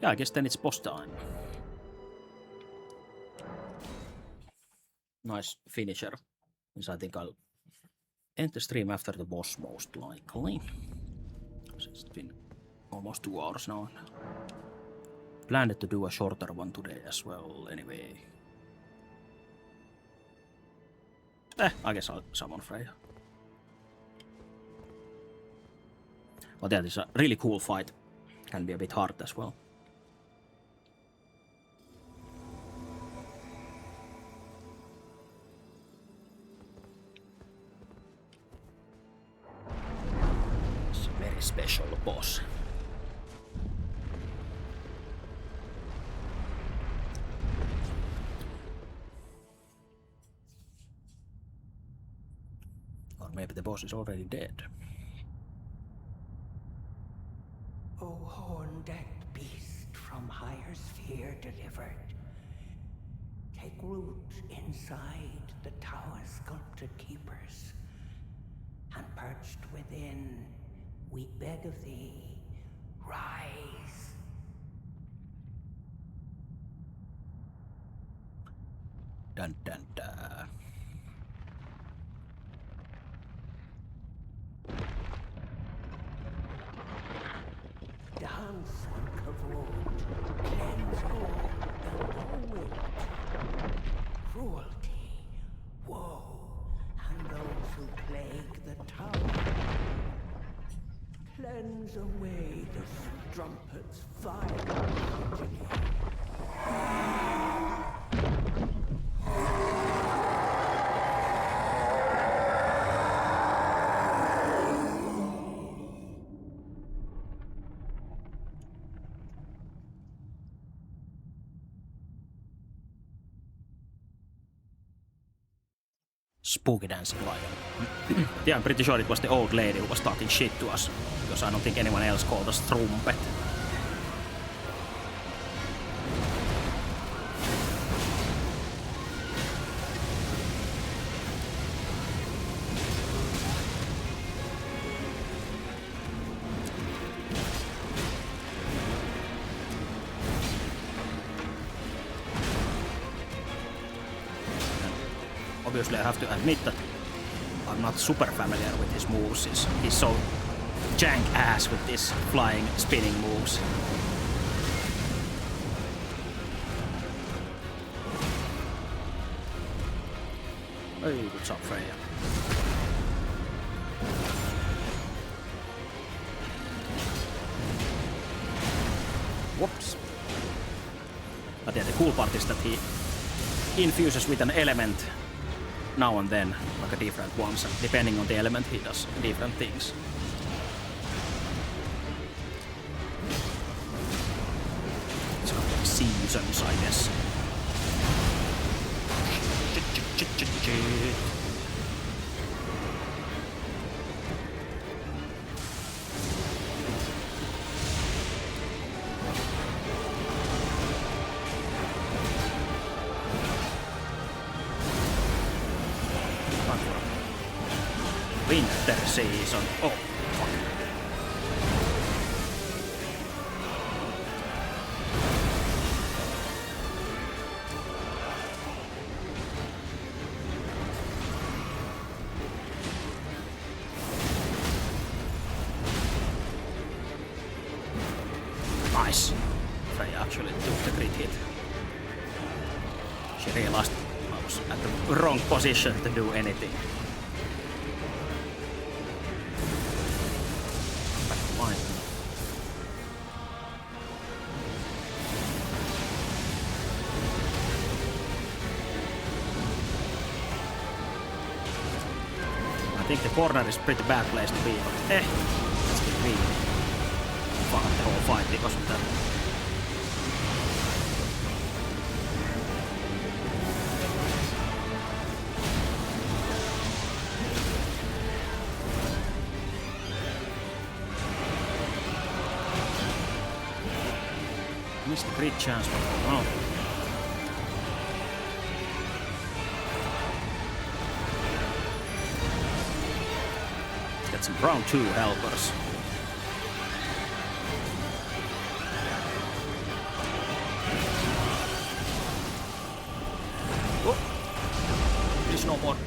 Yeah, I guess then it's boss time. Nice finisher. Because I think I'll end the stream after the boss most likely. It's been almost 2 hours now. Planned to do a shorter one today as well, anyway. I guess I'll summon Freya. But that is a really cool fight. Can be a bit hard as well. It's a very special boss. Or maybe the boss is already dead. O horn-decked beast from higher sphere delivered, take root inside the tower's sculpted keepers, and perched within, we beg of thee, rise. Dun dun dun. Dance on kavod, cleanse all and wit, cruelty, woe, and those who plague the tower. Cleanse away the strumpet's vile progeny. Spooky dancing lion. Yeah, I'm pretty sure it was the old lady who was talking shit to us, because I don't think anyone else called us trumpet. Obviously, I have to admit that I'm not super familiar with his moves. He's so jank ass with these flying, spinning moves. Hey, good job, Freya. Whoops. But yeah, the cool part is that he infuses with an element now and then, like a different ones, and depending on the element he does different things. It's got like seasons, I guess. Winter season. Oh, fuck. Nice. Freya actually took the crit hit. She realized I was at the wrong position to do anything. I think the corner is a pretty bad place to be, but let's get really fuck up the whole fight because of that. Missed a great chance, but no. Get some round 2 helpers. Oh! There's no more.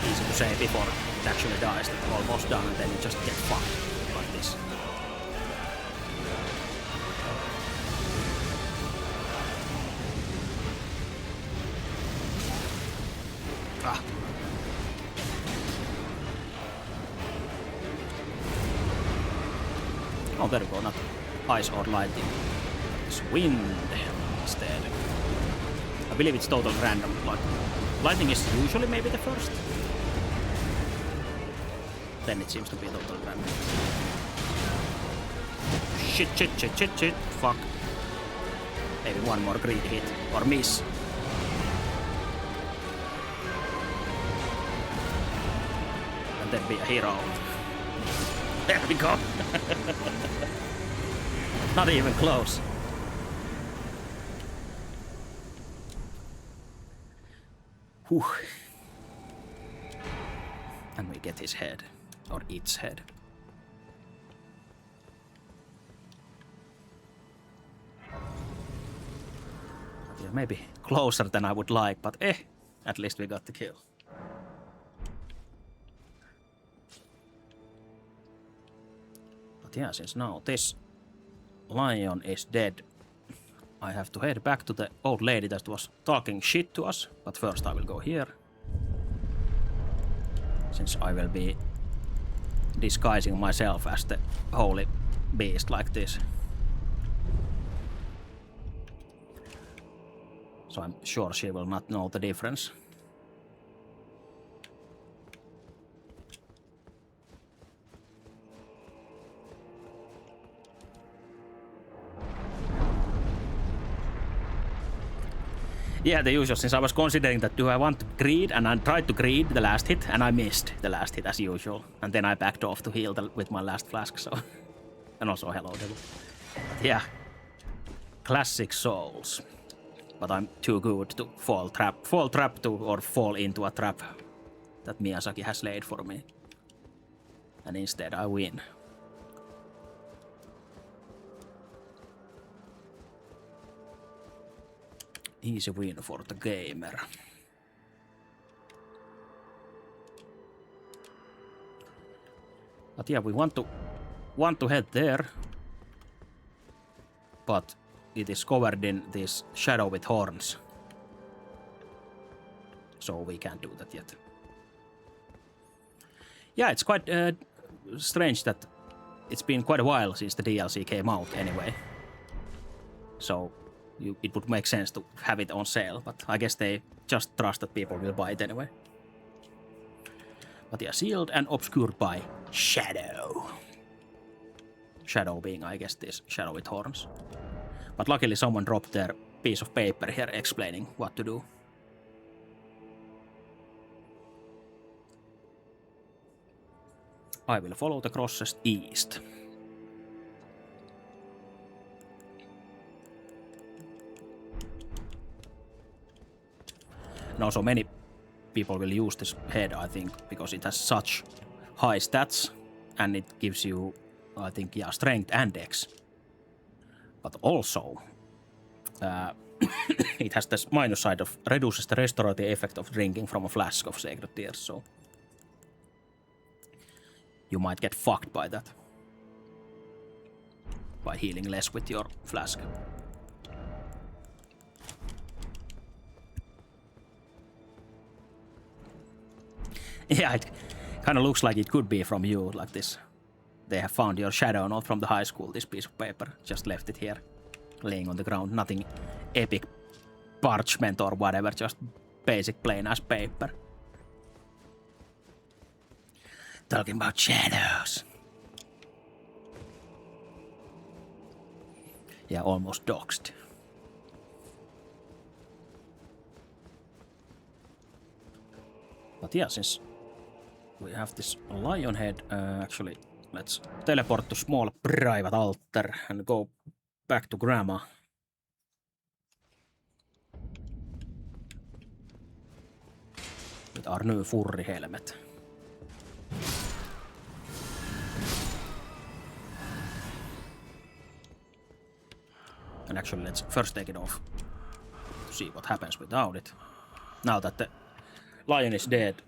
Easy to say before it actually dies that almost done, and then you just get fucked like this. Ah. Oh, there we go, not ice or lightning. It's wind instead. I believe it's total random. Like, lightning is usually maybe the first. Then it seems to be total random. Shit. Fuck. Maybe one more greedy hit. Or miss. And then be a hero. There we go. Not even close. Whew. And we get his head. Or its head. But yeah, maybe closer than I would like, but at least we got the kill. But yeah, since now this lion is dead, I have to head back to the old lady that was talking shit to us. But first I will go here. Since I will be disguising myself as the holy beast like this. So I'm sure she will not know the difference. Yeah, the usual, since I was considering that do I want to greed, and I tried to greed the last hit, and I missed the last hit as usual. And then I backed off to heal with my last flask, so... And also, hello, devil. But yeah. Classic Souls. But I'm too good to fall into a trap that Miyazaki has laid for me. And instead I win. Easy win for the gamer. But yeah, we want to head there. But it is covered in this shadow with horns. So we can't do that yet. Yeah, it's quite strange that it's been quite a while since the DLC came out anyway. So it would make sense to have it on sale, but I guess they just trust that people will buy it anyway. But yeah, sealed and obscured by shadow. Shadow being, I guess, this shadow with horns. But luckily someone dropped their piece of paper here explaining what to do. I will follow the crosses east. And also many people will use this head, I think, because it has such high stats and it gives you, I think, yeah, strength and dex. But also, it has this minus side of reduces the restorative effect of drinking from a flask of sacred tears, so you might get fucked by that. By healing less with your flask. Yeah, it kind of looks like it could be from you, like this They have found your shadow note from the high school, this piece of paper. Just left it here, laying on the ground. Nothing epic parchment or whatever, just basic plain ass paper. Talking about shadows. Yeah, almost doxed. But yeah, since we have this lion head, actually, let's teleport to small private altar and go back to grandma. With our new furry helmet. And actually, let's first take it off to see what happens without it. Now that the lion is dead,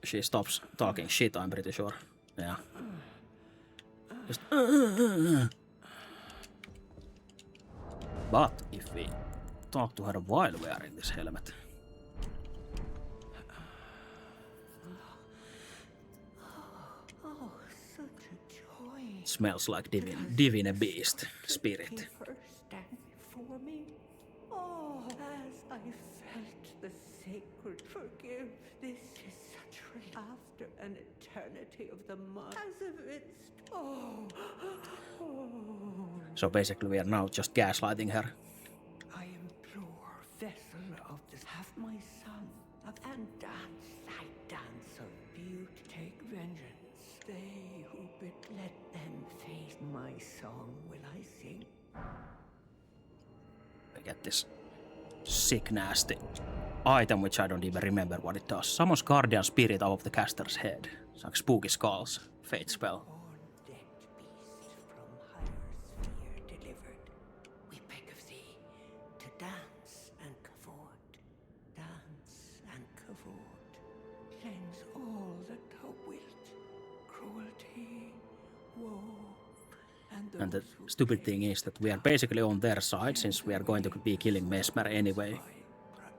she stops talking shit, I'm pretty sure. Yeah. Just But if we talk to her while wearing this helmet. Oh, such a joy. It smells like divine beast spirit. You first stand before me. Oh, as I felt the sacred forgive. This is such relief after an eternity of the mud. As if it's So basically we are now just gaslighting her. I implore, vessel of this, have my son, and dance thy dance of beauty. Take vengeance. They who bid, let them face my song. Will I sing? We get this sick, nasty item, which I don't even remember what it does. Summons guardian spirit out of the caster's head. It's like spooky skulls. Fate spell. Born dead beast from higher sphere delivered, we beg of thee to dance and kavod, dance and kavod. Cleanse all that thou wilt, cruelty, woe, And the stupid thing is that we are basically on their side since we are going to be killing Mesmer anyway.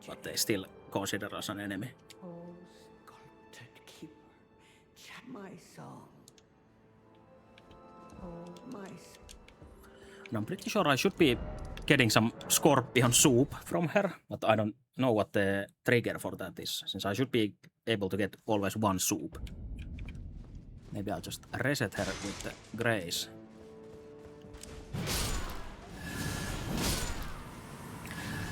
But they still consider us an enemy. Oh, sculpted keeper, my song. Oh, my. And I'm pretty sure I should be getting some scorpion soup from her, but I don't know what the trigger for that is, since I should be able to get always one soup. Maybe I'll just reset her with the grace.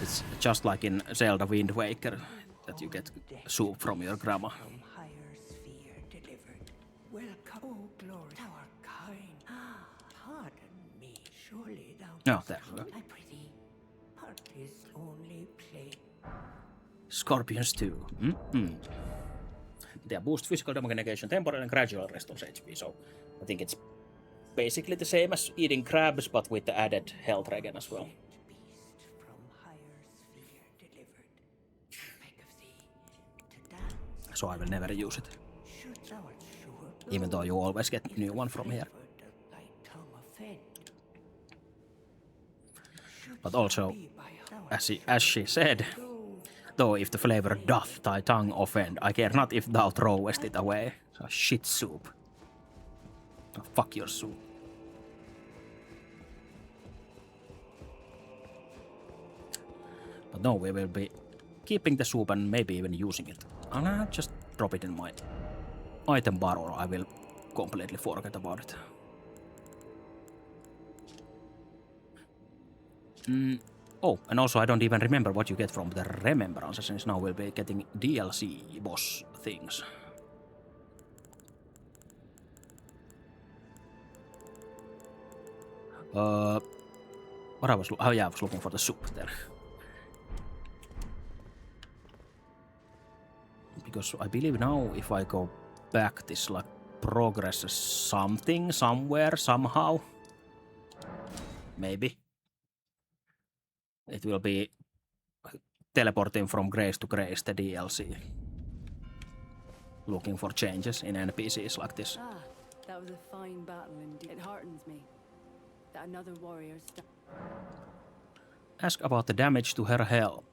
It's just like in Zelda Wind Waker, that you get soup from your grandma. From higher sphere delivered. Welcome, oh glory, thou art kind. Pardon me, surely thou. No, there we go. I prithee, part is only play. Scorpions 2. They boost physical damage negation, temporary and gradual restores HP, so I think it's basically the same as eating crabs, but with the added health regen as well. Beast from higher sphere delivered. Beg of thee to dance. So I will never use it, Should thou art sure. even though you always get new one from here. Thy tongue offend. But also, as she said, though if the flavor doth thy tongue offend, I care not if thou throwest it away. So shit soup. Oh, fuck your soup. But no, we will be keeping the soup and maybe even using it. I'll just drop it in my item bar or I will completely forget about it. Oh, and also I don't even remember what you get from the Remembrance, since now we'll be getting DLC boss things. What I was I was looking for the soup there. Because I believe now if I go back, this like progresses something somewhere somehow. Maybe. It will be teleporting from grace to grace, the DLC. Looking for changes in NPCs like this. Ah, that was a fine battle indeed. It heartens me that another warrior Ask about the damage to her helm.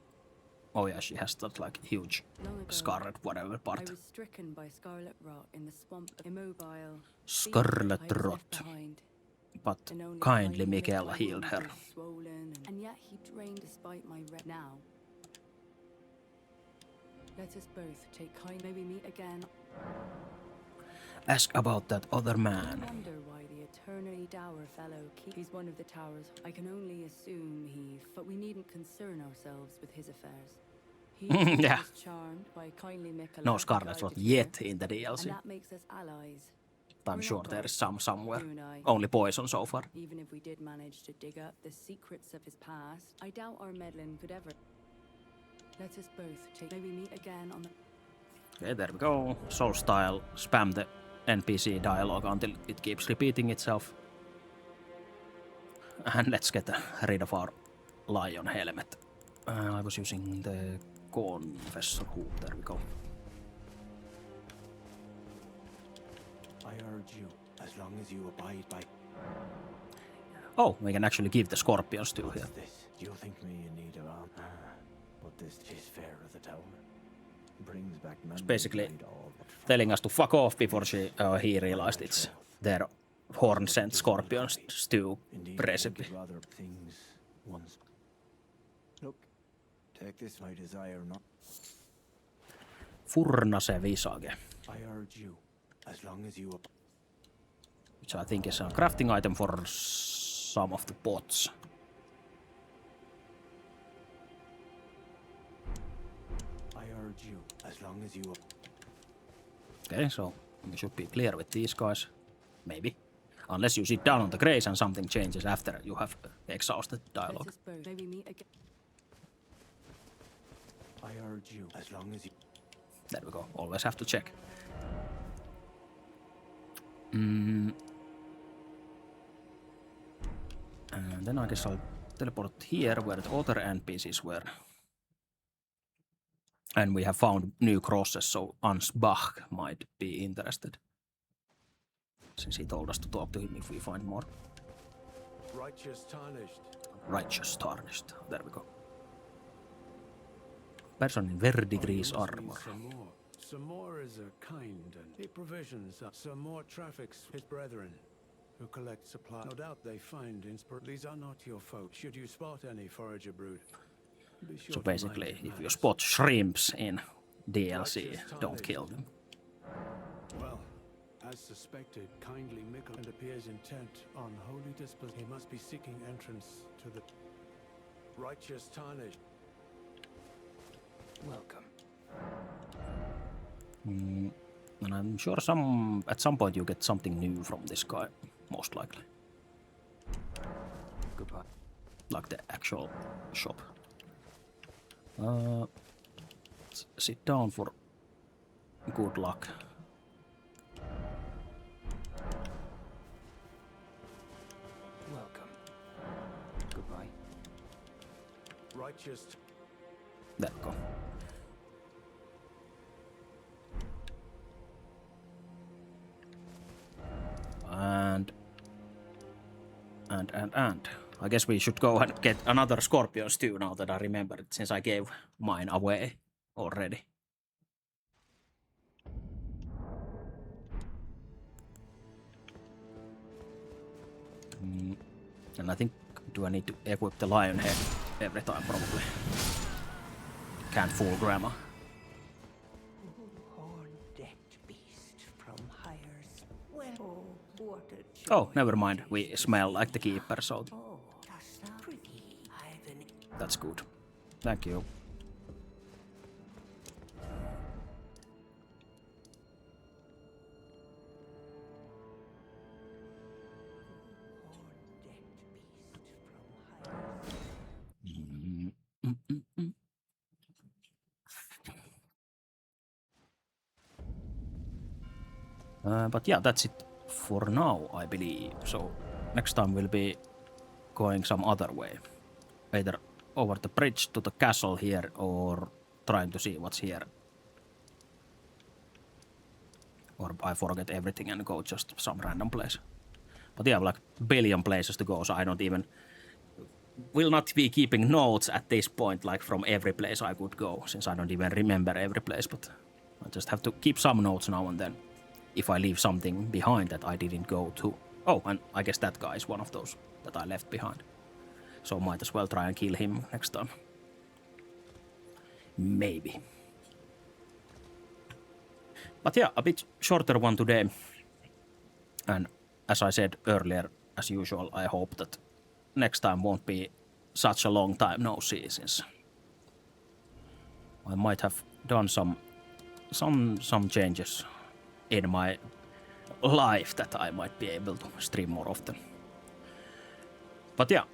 Oh yeah, she has that like huge Long ago, scarlet whatever I part. was stricken by scarlet rot in the swamp. Immobile. Scarlet I was rot. left behind, But and only kindly tiny Michaela little healed her. wounds were swollen, and yet he drained despite my now. Let us both take kind. Maybe meet again. Ask about that other I man. wonder why the eternally dour fellow he's one of the towers. I can only assume but we needn't concern ourselves with his affairs. He Yeah. was charmed by kindly Michaela. No Scarlet Rot yet in the and DLC. that makes us allies. I'm We're sure not there gods, is some somewhere. you and I. Only poison so far. Even if we did manage to dig up the secrets of his past, I doubt our meddling could ever. Let us both maybe meet again on the. Okay, there we go. Soul style. Spam the NPC dialogue until it keeps repeating itself. And let's get rid of our lion helmet. I was using the confessor hoop. There we go. I urge you, as long as you abide by Oh, we can actually give the scorpions too here. this. You think me in need of arm? But this is fair of the tower. Brings back memories basically and all but Telling us to fuck off before he realized it's their horn-sent scorpions stew indeed, I recipe. would rather things once. Look, take this my desire not. Furnase visage, I urge you, as long as you which I think is a crafting item for some of the bots. I urge you, as long as you Okay, so we should be clear with these guys. Maybe. Unless you sit down on the grace and something changes after you have exhausted Let dialogue. us both maybe meet again. I urge you, as long as you There we go. Always have to check. And then I guess I'll teleport here where the other NPCs were. And we have found new crosses, so Ansbach might be interested. Since he told us to talk to him if we find more. righteous tarnished. Righteous Tarnished. There we go. Person in verdigris armor. Some more is a kind and he provisions some more traffics his brethren who collect supplies. No doubt they find these are not your folk. Should you spot any forager brood, be sure So to mind basically, his if you manners. spot shrimps in DLC, don't kill them. Well, as suspected, kindly Mickle and appears intent on holy disposition. He must be seeking entrance to the righteous tarnished. Welcome. And I'm sure at some point you get something new from this guy, most likely. Goodbye. Like the actual shop. Let's sit down for good luck. Welcome. Goodbye. Righteous. There we go. And I guess we should go and get another scorpion stew now that I remember it, since I gave mine away already. And I think, do I need to equip the lion head every time? Probably. Can't fool grandma. Horn-decked beast from Hires. Well, what a Oh, joy. never mind. We smell like the keeper, so Oh, does that pretty? I've an that's good. Thank you. horn-decked beast from Hires. But yeah, that's it for now, I believe. So next time we'll be going some other way. Either over the bridge to the castle here or trying to see what's here. Or I forget everything and go just some random place. But yeah, like billion places to go, so I don't even will not be keeping notes at this point, like from every place I could go, since I don't even remember every place, but I just have to keep some notes now and then if I leave something behind that I didn't go to. Oh, and I guess that guy is one of those that I left behind. So might as well try and kill him next time. Maybe. But yeah, a bit shorter one today. And as I said earlier, as usual, I hope that next time won't be such a long time no see, since I might have done some changes in my life that I might be able to stream more often. But yeah,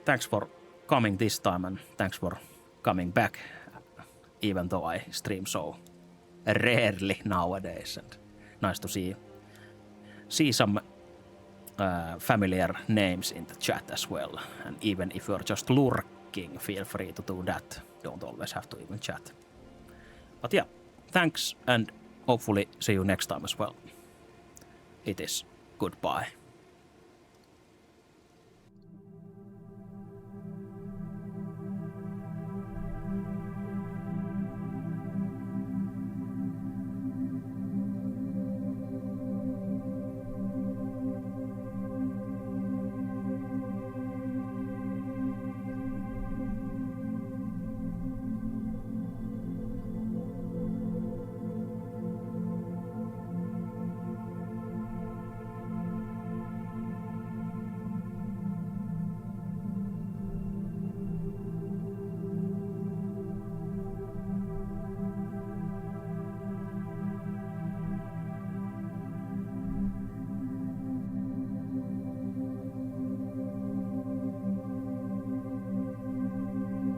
thanks for coming this time, and thanks for coming back, even though I stream so rarely nowadays. And nice to see some familiar names in the chat as well. And even if you're just lurking, feel free to do that. Don't always have to even chat. But yeah, thanks, and hopefully see you next time as well. It is goodbye.